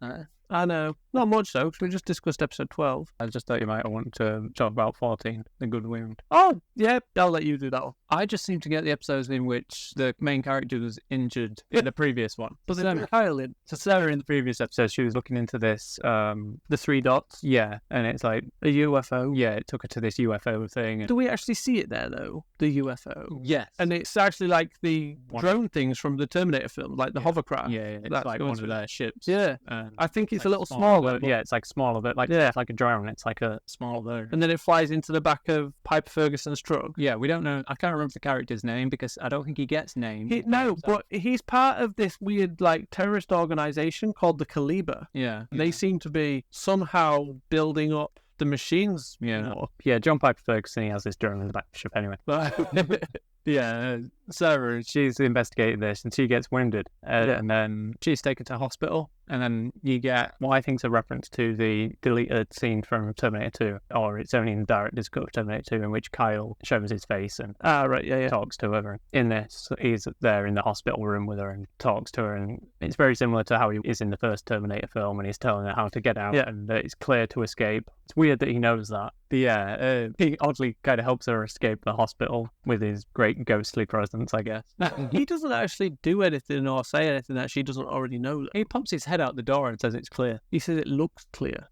I know. Not much, though, because we just discussed episode 12. I just thought you might want to talk about 14, The Good Wound. Oh, yeah. I'll let you do that one. I just seem to get the episodes in which the main character was injured in the previous one. But they put Kyle in. So Sarah in the previous episode, she was looking into this, The 3 dots. yeah, and it's like, A UFO. yeah, it took her to this UFO thing. And... Do we actually see it there, though? The UFO? Yes. And it's actually like the drone things from the Terminator film, like the hovercraft. Yeah, it's That's like going one to of it. their ships. Yeah. And I think it's like a little smaller, smaller. but yeah, it's like smaller, but like, Yeah. it's like a drone. It's like a smaller version. And then it flies into the back of Piper Ferguson's truck. Yeah, we don't know. I can't remember the character's name because I don't think he gets named. No, but he's part of this weird, like, terrorist organization called the Caliber. Yeah. They seem to be somehow building up the machines. Yeah. more. Yeah, John Piper Ferguson, he has this drone in the back of the ship anyway. But yeah, Sarah, she's investigating this and she gets wounded. And then she's taken to hospital. And then you get what I think is a reference to the deleted scene from Terminator 2, or it's only in the director's cut of Terminator 2, in which Kyle shows his face and Right, yeah. talks to her. In this, he's there in the hospital room with her and talks to her, and it's very similar to how he is in the first Terminator film, and he's telling her how to get out, and that it's clear to escape. It's weird that he knows that. But yeah, he oddly kind of helps her escape the hospital with his great ghostly presence, I guess. He doesn't actually do anything or say anything that she doesn't already know. He pops his head out the door and says it's clear. He says it looks clear.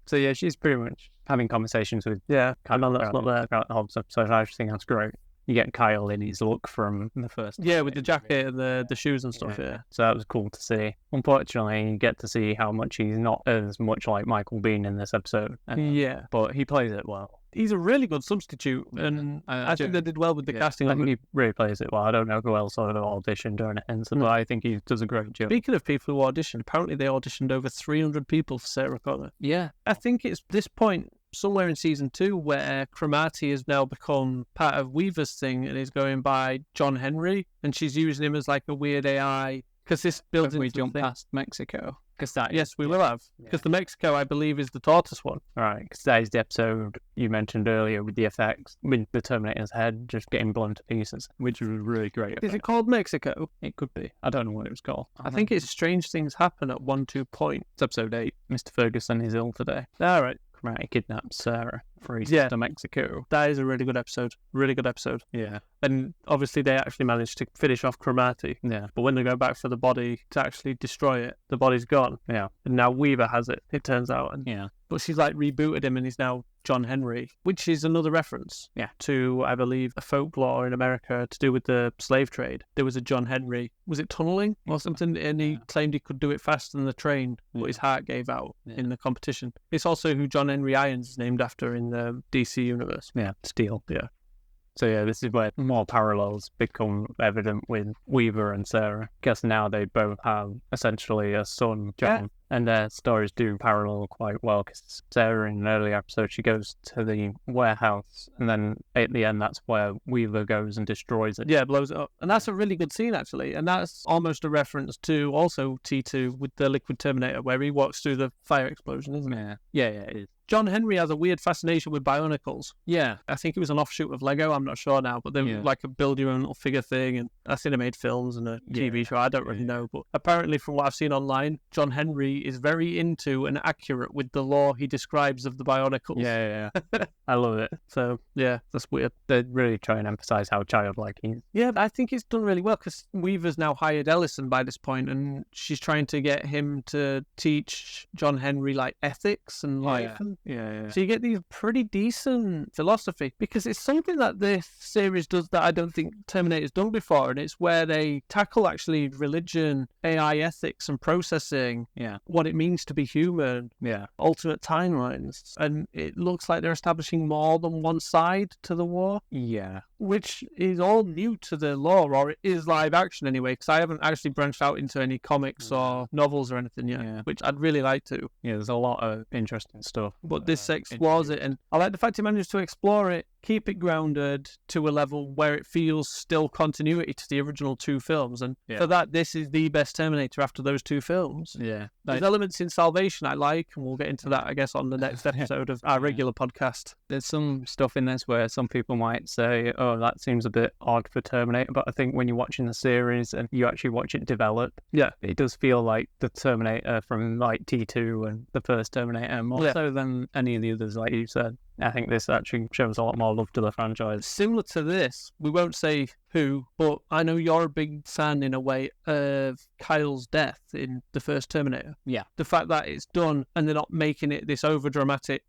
So yeah, she's pretty much having conversations with Yeah, no, that's not there. throughout the whole episode. So I just think that's great. You get Kyle in his look from the first. Yeah, with the jacket and the shoes and stuff, yeah. So that was cool to see. Unfortunately, you get to see how much he's not as much like Michael Biehn in this episode. Yeah. But he plays it well. He's a really good substitute, and I think they did well with the casting. I think he really plays it well. I don't know who else sort of auditioned or anything, but I think he does a great job. Speaking of people who auditioned, apparently they auditioned over 300 people for Sarah Connor. Yeah. I think it's this point, somewhere in season 2, where Cromartie has now become part of Weaver's thing and is going by John Henry, and she's using him as like a weird AI, because this builds we into jump the thing. past Mexico. Yes, we will have. Because the Mexico, I believe, is the tortoise one. Right, because that is the episode you mentioned earlier with the effects, with the Terminator's head just getting blown to pieces, which was really great. Is it called Mexico? It could be. I don't know what it was called. I think it's Strange Things Happen at 1-2 point. It's episode 8. Mr. Ferguson is ill today. All right. Cromartie kidnaps Sarah, frees to Mexico. That is a really good episode. Really good episode. Yeah. And obviously they actually managed to finish off Cromartie. Yeah. But when they go back for the body to actually destroy it, the body's gone. Yeah. And now Weaver has it, it turns out. And, yeah. But she's like rebooted him and he's now John Henry, which is another reference to, I believe, a folklore in America to do with the slave trade. There was a John Henry, was it tunneling or something? And he claimed he could do it faster than the train, but his heart gave out in the competition. It's also who John Henry Irons is named after in the DC universe. Yeah, Steel. Yeah. So yeah, this is where more parallels become evident with Weaver and Sarah, because now they both have essentially a son, John, and their stories do parallel quite well, because Sarah in an earlier episode, she goes to the warehouse, and then at the end, that's where Weaver goes and destroys it. Yeah, blows it up. And that's a really good scene, actually, and that's almost a reference to also T2 with the Liquid Terminator, where he walks through the fire explosion, isn't it? Yeah, it is. John Henry has a weird fascination with Bionicles. Yeah. I think it was an offshoot of Lego. I'm not sure now, but they're like a build your own little figure thing. And I think they made films and a TV show. I don't really know, but apparently from what I've seen online, John Henry is very into and accurate with the lore he describes of the Bionicles. Yeah. I love it. So yeah, that's weird. They really try and emphasize how childlike he is. Yeah, I think it's done really well because Weaver's now hired Ellison by this point, and she's trying to get him to teach John Henry like ethics and life. Yeah. So you get these pretty decent philosophy, because it's something that this series does that I don't think Terminator's done before, and it's where they tackle actually religion, AI ethics and processing, what it means to be human, alternate timelines, and it looks like they're establishing more than one side to the war. Yeah. Which is all new to the lore, or it is live action anyway, because I haven't actually branched out into any comics or novels or anything yet, which I'd really like to. Yeah, there's a lot of interesting stuff. But this explores it, and I like the fact he managed to explore it, keep it grounded to a level where it feels still continuity to the original two films, and for that, this is the best Terminator after those two films. Yeah. There's elements in Salvation I like, and we'll get into that, I guess, on the next episode of our regular podcast. There's some stuff in this where some people might say, oh, that seems a bit odd for Terminator, but I think when you're watching the series and you actually watch it develop, it does feel like the Terminator from like T2 and the first Terminator, more so than any of the others, like you said. I think this actually shows a lot more love to the franchise. Similar to this, we won't say who, but I know you're a big fan in a way of Kyle's death in the first Terminator. Yeah. The fact that it's done and they're not making it this overdramatic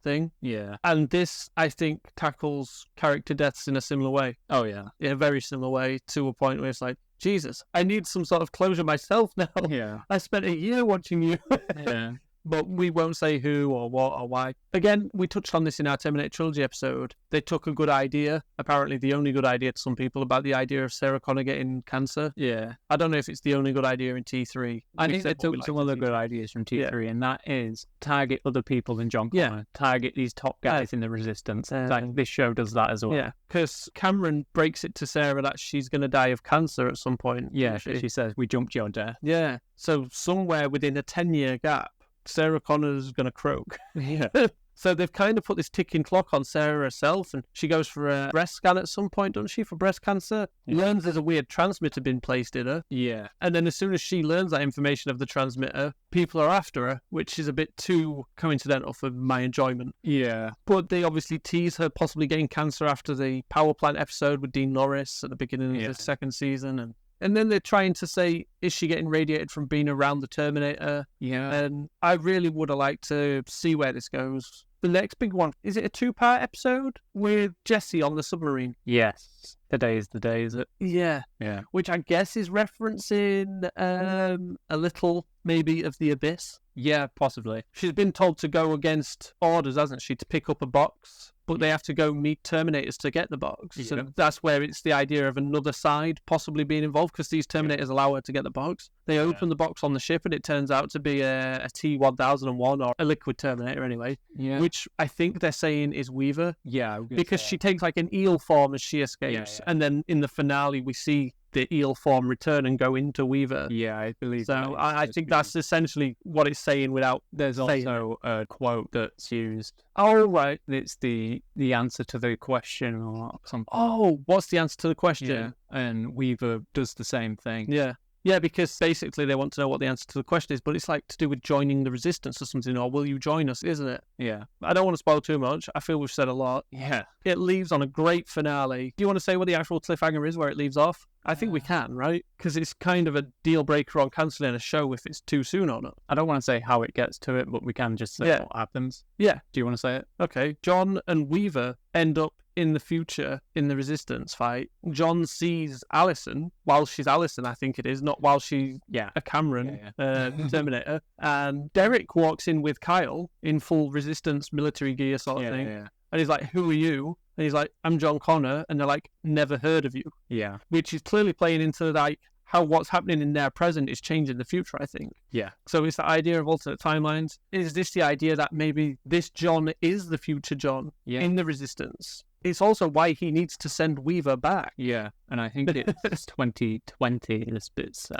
thing. Yeah. And this, I think, tackles character deaths in a similar way. Oh, yeah. In a very similar way, to a point where it's like, Jesus, I need some sort of closure myself now. Yeah. I spent a year watching you. Yeah. But we won't say who or what or why. Again, we touched on this in our Terminator Trilogy episode. They took a good idea, apparently the only good idea to some people, about the idea of Sarah Connor getting cancer. Yeah. I don't know if it's the only good idea in T3. I think they took some other good ideas from T3, and that is target other people than John Connor. Target these top guys in the Resistance. Like, this show does that as well. Yeah, because Cameron breaks it to Sarah that she's going to die of cancer at some point. Yeah, she says, we jumped your death. Yeah, so somewhere within a 10-year gap, Sarah Connor's going to croak. Yeah. So they've kind of put this ticking clock on Sarah herself, and she goes for a breast scan at some point, doesn't she, for breast cancer? Learns there's a weird transmitter been placed in her. Yeah. And then as soon as she learns that information of the transmitter, people are after her, which is a bit too coincidental for my enjoyment. Yeah. But they obviously tease her possibly getting cancer after the power plant episode with Dean Norris at the beginning of the second season, and then they're trying to say, is she getting radiated from being around the Terminator? Yeah. And I really would have liked to see where this goes. The next big one, is it a 2-part episode with Jesse on the submarine? Yes. Today is the day, is it? Yeah. Yeah. Which I guess is referencing a little, maybe, of the Abyss. Yeah, possibly. She's been told to go against orders, hasn't she, to pick up a box, but they have to go meet Terminators to get the box. Yeah. So that's where it's the idea of another side possibly being involved, because these Terminators allow her to get the box. They open the box on the ship, and it turns out to be a T-1001, or a liquid Terminator anyway, which I think they're saying is Weaver. Yeah. Because she takes like an eel form as she escapes, and then in the finale we see the eel form return and go into Weaver. Yeah, I believe so. I think that's essentially what it's saying without. There's also a quote that's used. Oh, right. It's the answer to the question or something. Oh, what's the answer to the question? Yeah, and Weaver does the same thing. Yeah. Yeah, because basically they want to know what the answer to the question is, but it's like to do with joining the Resistance or something, or will you join us, isn't it? Yeah. I don't want to spoil too much. I feel we've said a lot. Yeah. It leaves on a great finale. Do you want to say what the actual cliffhanger is, where it leaves off? I think we can, right? Because it's kind of a deal breaker on cancelling a show if it's too soon or not. I don't want to say how it gets to it, but we can just say what happens. Yeah. Do you want to say it? Okay. John and Weaver end up in the future in the Resistance fight. John sees Allison, while she's Allison, I think it is, not while she's a Cameron Terminator. And Derek walks in with Kyle in full Resistance military gear sort of thing. Yeah. And he's like, who are you? And he's like, I'm John Connor. And they're like, never heard of you. Yeah. Which is clearly playing into like how what's happening in their present is changing the future, I think. Yeah. So it's the idea of alternate timelines. Is this the idea that maybe this John is the future John in the Resistance? it's also why he needs to send Weaver back. Yeah, and I think it's 2020, this bit's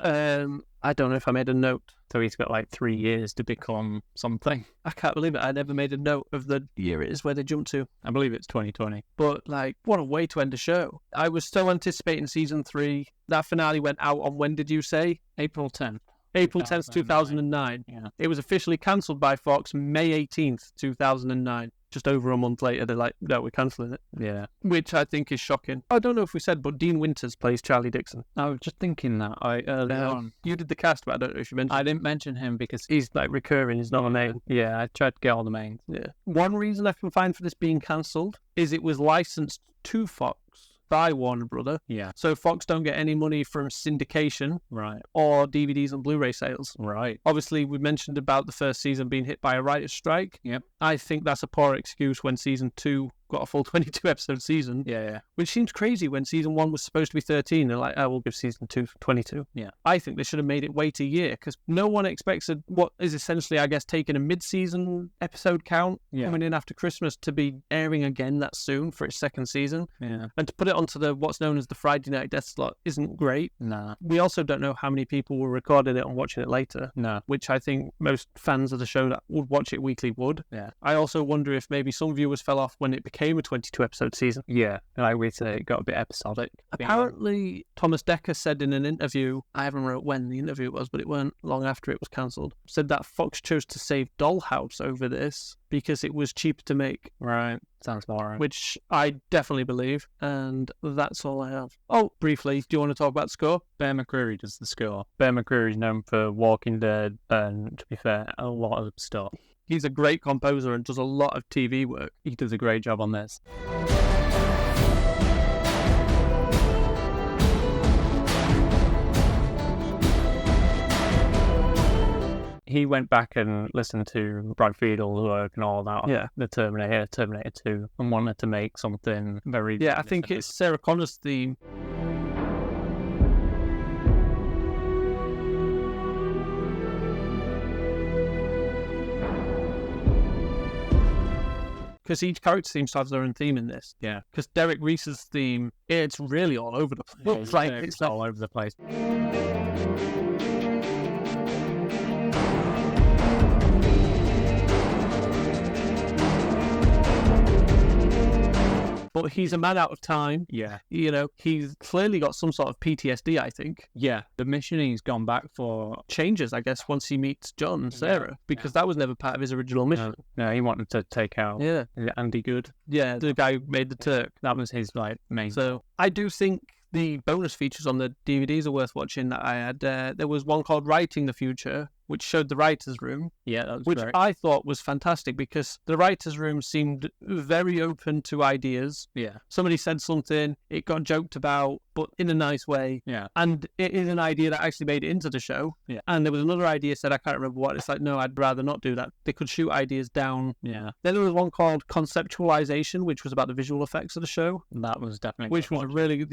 I don't know if I made a note. so he's got like 3 years to become something. I can't believe it. I never made a note of the year it is where they jumped to. I believe it's 2020. But, like, what a way to end a show. I was so anticipating season 3. That finale went out on, when did you say? April 10th. April 10th, 2009. Yeah. It was officially cancelled by Fox May 18th, 2009. Just over a month later, they're like, no, we're cancelling it. Yeah. Which I think is shocking. I don't know if we said, but Dean Winters plays Charlie Dixon. I was just thinking that early on. You did the cast, but I don't know if you mentioned I didn't mention him because he's like recurring, he's not a main. yeah, I tried to get all the mains. Yeah. One reason I can find for this being cancelled is it was licensed to Fox by Warner Brother. Yeah. So Fox don't get any money from syndication Right. or DVDs and Blu-ray sales. Right. Obviously, we mentioned about the first season being hit by a writer's strike. Yep. I think that's a poor excuse when season 2 got a full 22 episode season. Yeah. Which seems crazy when season 1 was supposed to be 13. They're like, oh, we'll give season 2 22. Yeah. I think they should have made it wait a year because no one expects what is essentially, I guess, taking a mid-season episode count coming in after Christmas to be airing again that soon for its second season. Yeah. And to put it onto the what's known as the Friday night death slot isn't great. Nah. We also don't know how many people were recording it and watching it later. No. Which I think most fans of the show that would watch it weekly would. Yeah. I also wonder if maybe some viewers fell off when it became a 22 episode season. Yeah. Like we say, it got a bit episodic. Apparently, Thomas Dekker said in an interview, I haven't wrote when the interview was, but it weren't long after it was cancelled, said that Fox chose to save Dollhouse over this because it was cheaper to make. Right. Sounds about right. Which I definitely believe, and that's all I have. Oh, briefly, do you want to talk about the score? Bear McCreary does the score. Bear McCreary's known for Walking Dead and, to be fair, a lot of stuff. He's a great composer and does a lot of TV work. He does a great job on this. He went back and listened to Brad Fiedel's work and all that. Yeah. The Terminator 2, and wanted to make something very... Yeah, I think it's Sarah Connor's theme. Because each character seems to have their own theme in this. Yeah. Because Derek Reese's theme, it's really all over the place. Yeah, it's all over the place. But he's a man out of time. Yeah. You know, he's clearly got some sort of PTSD, I think. Yeah. The mission he's gone back for changes, I guess, once he meets John and Sarah, because that was never part of his original mission. No, he wanted to take out Andy Good. Yeah, the guy who made the Turk. That was his, main... So, I do think the bonus features on the DVDs are worth watching that I had. There was one called Writing the Future, which showed the writer's room. Yeah, that was which great. I thought was fantastic because the writer's room seemed very open to ideas. Yeah. Somebody said something, it got joked about, but in a nice way. Yeah. And it is an idea that actually made it into the show. Yeah. And there was another idea said, I can't remember what. It's like, no, I'd rather not do that. They could shoot ideas down. Yeah. Then there was one called Conceptualization, which was about the visual effects of the show. That was definitely... Which was really,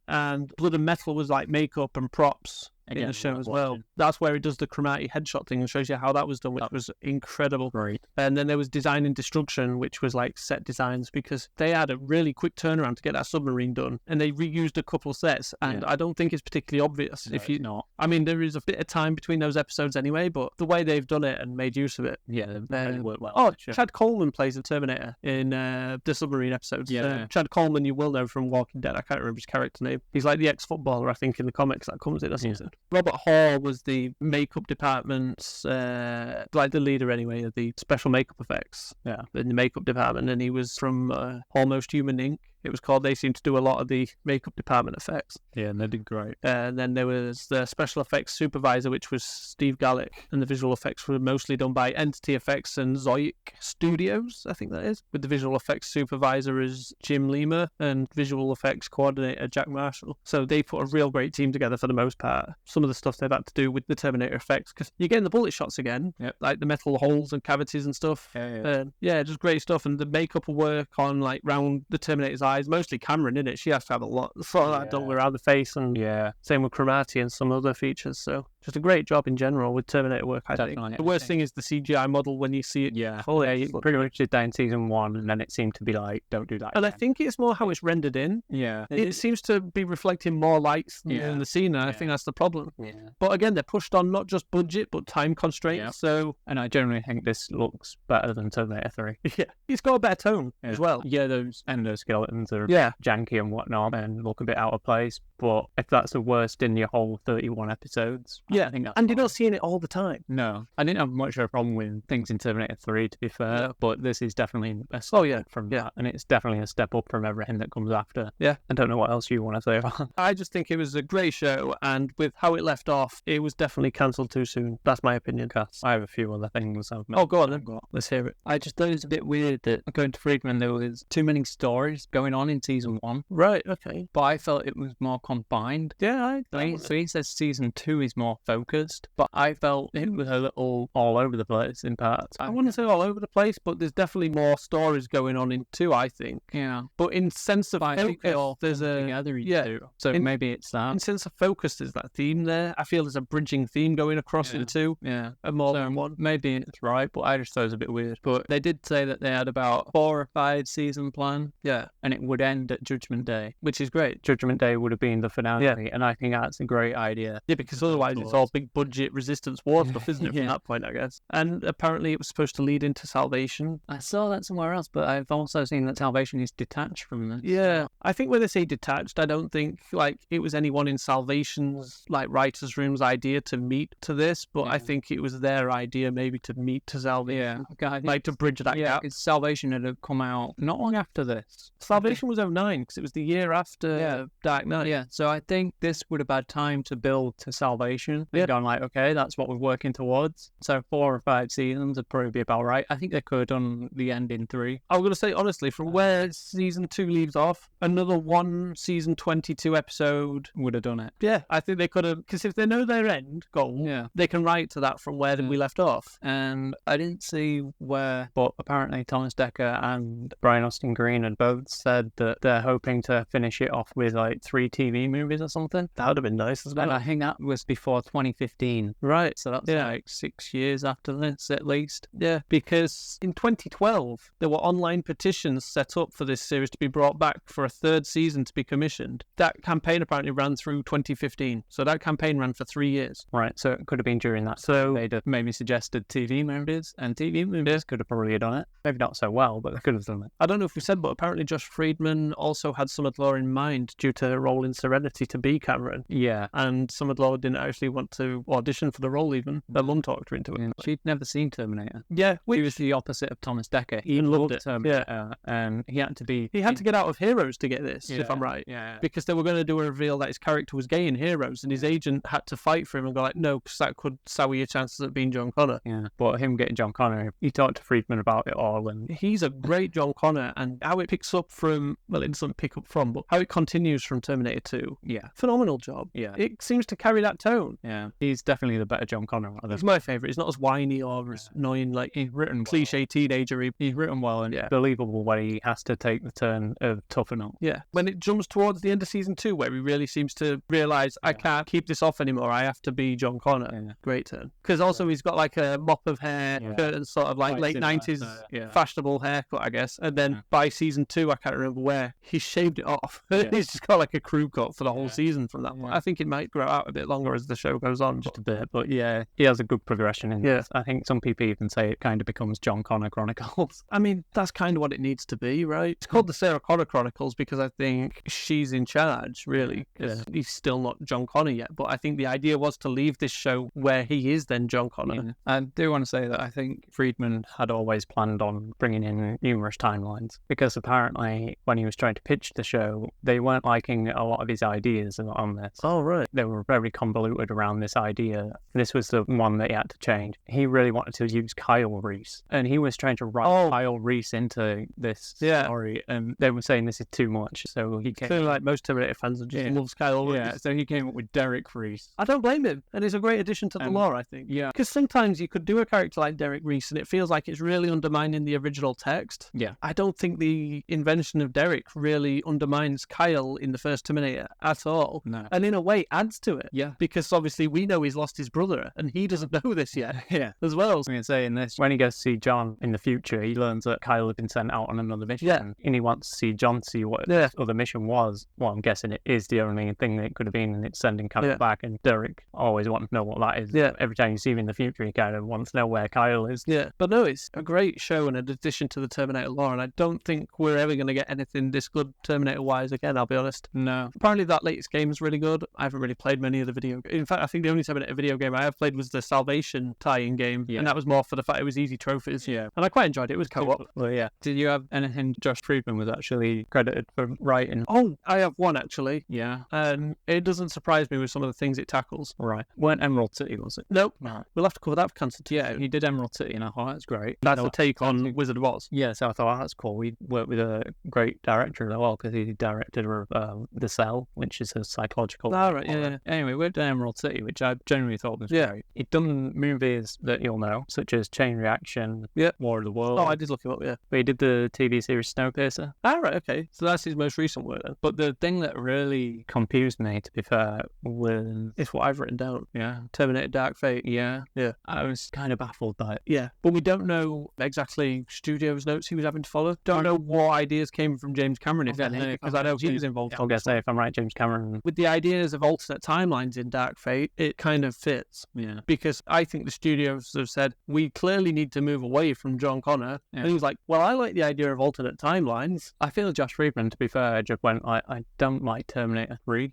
and Blood and Metal was like makeup and props. In the show as well. That's where it does the chromatic headshot thing and shows you how that was done, which was incredible. Great. And then there was Design and Destruction, which was like set designs because they had a really quick turnaround to get that submarine done, and they reused a couple sets. And I don't think it's particularly obvious if you not. I mean, there is a bit of time between those episodes anyway, but the way they've done it and made use of it, they worked well. Oh, Chad Coleman plays the Terminator in the submarine episodes. Yeah. Chad Coleman, you will know from Walking Dead. I can't remember his character name. He's like the ex-footballer, I think, in the comics that comes in or something. Robert Hall was the makeup department's, like the leader anyway, of the special makeup effects in the makeup department, and he was from Almost Human Inc. It was called. They seemed to do a lot of the makeup department effects. Yeah, and they did great. And then there was the special effects supervisor, which was Steve Gallick, and the visual effects were mostly done by Entity Effects and Zoic Studios, I think that is, with the visual effects supervisor is Jim Lima and visual effects coordinator Jack Marshall. So they put a real great team together for the most part. Some of the stuff they've had to do with the Terminator effects, because you're getting the bullet shots again, like the metal holes and cavities and stuff. Yeah, just great stuff. And the makeup will work on like round the Terminator's eyes. Mostly Cameron, innit? She has to have a lot of that done around the face, and same with Cromartie and some other features. So just a great job in general with Terminator work, I think. The worst thing is the CGI model when you see it fully. You pretty much did that in season 1, and then it seemed to be like, don't do that And again. I think it's more how it's rendered in. Yeah. It seems to be reflecting more lights in the scene, and I think that's the problem. Yeah. But again, they're pushed on not just budget, but time constraints. So, and I generally think this looks better than Terminator 3. Yeah, it's got a better tone as well. Yeah, those endoskeletons are Yeah. janky and whatnot and look a bit out of place. But if that's the worst in your whole 31 episodes, I think that's and you're not seeing it all the time. No, I didn't have much of a problem with things in Terminator 3, to be fair, but this is definitely a step up from that, and it's definitely a step up from everything that comes after. Yeah. I don't know what else you want to say about it. I just think it was a great show, and with how it left off, it was definitely cancelled too soon. That's my opinion. I have a few other things I've Oh, go on then. Let's hear it. I just thought it was a bit weird that, according to Friedman, there was too many stories going on in season 1. Right, okay. But I felt it was more combined. Yeah, So he says season 2 is more focused, but I felt it was a little all over the place in parts. I wouldn't say all over the place, but there's definitely more stories going on in 2, I think. Yeah. But in sense of focus, there's a... So maybe it's that. In sense of focus, there's that theme there. I feel there's a bridging theme going across in 2. Yeah. And more than 1. Maybe it's right, but I just thought it was a bit weird. But they did say that they had about 4 or 5 season plan. Yeah. And it would end at Judgment Day. Which is great. Judgment Day would have been the finale, and I think that's a great idea. Yeah, because otherwise it's all big budget resistance war stuff, isn't it, from that point, I guess. And apparently it was supposed to lead into Salvation. I saw that somewhere else, but I've also seen that Salvation is detached from this. Yeah. I think when they say detached, I don't think, like, it was anyone in Salvation's, like, writer's room's idea to meet to this, but I think it was their idea maybe to meet to Salvation. Yeah. Like, to bridge that gap. Because Salvation had come out not long after this. Salvation was 2009, because it was the year after Dark Knight. Yeah, so I think this would have had time to build to Salvation. They've gone like, okay, that's what we're working towards. So 4 or 5 seasons would probably be about right. I think they could have done the end in 3. I was going to say, honestly, from where season 2 leaves off, another 1 season 22 episode would have done it. Yeah, I think they could have, because if they know their end goal, they can write to that from where we left off. And I didn't see where, but apparently Thomas Dekker and Brian Austin Green had both said that they're hoping to finish it off with like 3 TV movies or something. That would have been nice as well. And I think that was before 2015. Right. So that's like 6 years after this, at least. Yeah, because in 2012, there were online petitions set up for this series to be brought back for a 3rd season to be commissioned. That campaign apparently ran through 2015. So that campaign ran for 3 years. Right. So it could have been during that. So they'd have maybe suggested TV movies, and TV movies could have probably done it. Maybe not so well, but they could have done it. I don't know if we said, but apparently Josh Friedman also had Summer Law in mind due to her role in Serenity to be Cameron. Yeah. And Summer Law didn't actually want to audition for the role even. Their mum talked her into it. Yeah. She'd never seen Terminator. Yeah. He was the opposite of Thomas Dekker. He loved it. Terminator, and he had to be... He had to get out of Heroes to get this, if I'm right. Yeah. Because they were going to do a reveal that his character was gay in Heroes, and his agent had to fight for him and go like, no, because that could sour your chances of being John Connor. Yeah. But him getting John Connor, he talked to Friedman about it all, and he's a great John Connor, and how it picks up from, well, it doesn't pick up from, but how it continues from Terminator 2. Yeah. Phenomenal job. Yeah. It seems to carry that tone. Yeah. He's definitely the better John Connor. He's my favourite. He's not as whiny or as annoying, like he's written cliche teenager. He's written well, and believable when he has to take the turn of toughen up. Yeah. When it jumps towards the end of season 2, where he really seems to realise, I can't keep this off anymore, I have to be John Connor. Yeah. Great turn. Because also he's got like a mop of hair, and sort of like late 90s fashionable haircut, I guess. And then by season 2, I can't remember where, he shaved it off. He's just got like a crew cut for the whole season from that point. I think it might grow out a bit longer as the show goes on. Just a bit, but yeah, he has a good progression in this. I think some people even say it kind of becomes John Connor Chronicles. I mean, that's kind of what it needs to be, right? It's called the Sarah Connor Chronicles because I think she's in charge, really. He's still not John Connor yet, but I think the idea was to leave this show where he is then John Connor. Yeah. I do want to say that I think Friedman had always planned on bringing in numerous timelines, because apparently when he was trying to pitch the show, they weren't liking a lot of his ideas on this. Oh, right. They were very convoluted around this idea. This was the one that he had to change. He really wanted to use Kyle Reese, and he was trying to write Kyle Reese into this story, and they were saying this is too much. So he came... Clearly, like most Terminator fans, just loves Kyle Reese. Yeah, so he came up with Derek Reese. I don't blame him, and it's a great addition to the lore, I think. Yeah. Because sometimes you could do a character like Derek Reese, and it feels like it's really undermining the original text. Yeah. I don't think the invention introduction of Derek really undermines Kyle in the first Terminator at all. No. And in a way adds to it. Yeah. Because obviously we know he's lost his brother and he doesn't know this yet. Yeah. As well. I was going to say, in this, when he goes to see John in the future, he learns that Kyle had been sent out on another mission. Yeah. And he wants to see John see what his other mission was. Well, I'm guessing it is the only thing that it could have been, and it's sending Kyle back. And Derek always wants to know what that is. Yeah. Every time you see him in the future, he kind of wants to know where Kyle is. Yeah. But no, it's a great show and an addition to the Terminator lore, and I don't think we're ever going to get anything this good Terminator-wise again, I'll be honest. No. Apparently that latest game is really good. I haven't really played many of the video games. In fact, I think the only Terminator video game I have played was the Salvation tie-in game, and that was more for the fact it was easy trophies. Yeah. And I quite enjoyed it. It was co-op. Well, yeah. Did you have anything Josh Friedman was actually credited for writing? Oh, I have one, actually. Yeah. And it doesn't surprise me with some of the things it tackles. Right. Weren't Emerald City, was it? Nope. Right. We'll have to cover that for Cancer too. Yeah, he did Emerald City, and I thought that's great. That's a take on Wizard of Oz. Yeah, so I thought, that's cool. We worked with a great director as well, because he directed The Cell, which is a psychological... Ah, right, yeah. Anyway, we did Emerald City, which I genuinely thought was great. He'd done movies that you'll know, such as Chain Reaction, War of the World. Oh, I did look him up, yeah. But he did the TV series Snowpiercer. Ah, right, okay. So that's his most recent work then. But the thing that really confused me, to be fair, was... It's what I've written down. Yeah. Terminator Dark Fate. Yeah. Yeah. I was kind of baffled by it. Yeah. But we don't know exactly studios' notes he was having to follow. Don't know what ideas came from James Cameron, if any, because I know he was involved. I'll guess if I'm right, James Cameron. With the ideas of alternate timelines in Dark Fate, it kind of fits. Yeah. Because I think the studios have said, we clearly need to move away from John Connor. Yeah. And he was like, well, I like the idea of alternate timelines. I feel Josh Friedman, to be fair, just went, I don't like Terminator 3.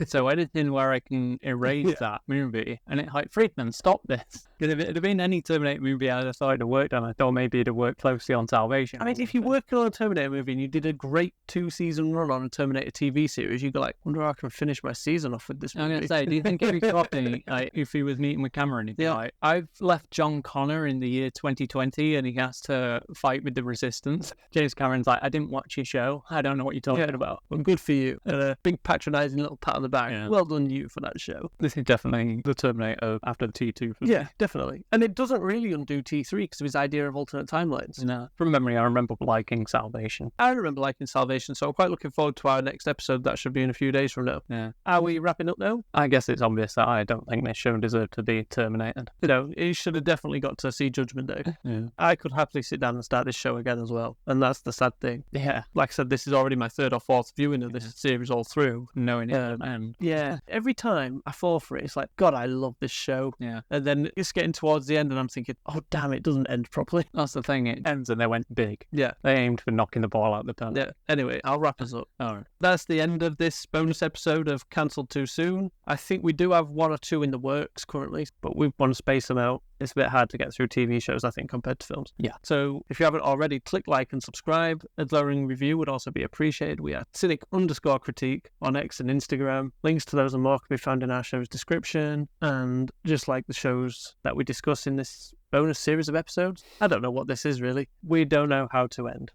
So anything where I can erase that movie, and it's like, Friedman, stop this. Because if it had been any Terminator movie I'd have thought it'd have worked on, I thought maybe it'd have worked closely on Salvation. I mean, if you're working on a Terminator movie and you did a great 2-season run on a Terminator TV series, you'd go like, wonder how I can finish my season off with this movie. I'm going to say, do you think it'd be copy, like, if he was meeting with Cameron, he'd be like, I've left John Connor in the year 2020 and he has to fight with the Resistance. James Cameron's like, I didn't watch your show. I don't know what you're talking about. Well, good for you. And a big patronising little pat on the back. Yeah. Well done you for that show. This is definitely the Terminator after the T2. Yeah, definitely. And it doesn't really undo T3 because of his idea of alternate timelines. No. From memory, I remember liking Salvation. I remember liking Salvation, so I'm quite looking forward to our next episode. That should be in a few days from now. Yeah. Are we wrapping up now? I guess it's obvious that I don't think this show deserved to be terminated. You know, it should have definitely got to see Judgment Day. Yeah. I could happily sit down and start this show again as well. And that's the sad thing. Yeah. Like I said, this is already my third or fourth viewing of this series all through. Knowing it will end. Yeah. Every time I fall for it, it's like, God, I love this show. Yeah. And then it's getting towards the end and I'm thinking, oh, damn, it doesn't end properly. That's the thing. It ends and they went big. Yeah. They aimed for knocking the ball out the park. Yeah. Anyway, I'll wrap us up. All right. That's the end of this bonus episode of Cancelled Too Soon. I think we do have one or two in the works currently, but we want to space them out. It's a bit hard to get through TV shows, I think, compared to films. Yeah. So if you haven't already, click like and subscribe. A glowing review would also be appreciated. We are cynic_critique on X and Instagram. Links to those and more can be found in our show's description. And just like the shows that we discuss in this bonus series of episodes, I don't know what this is really. We don't know how to end.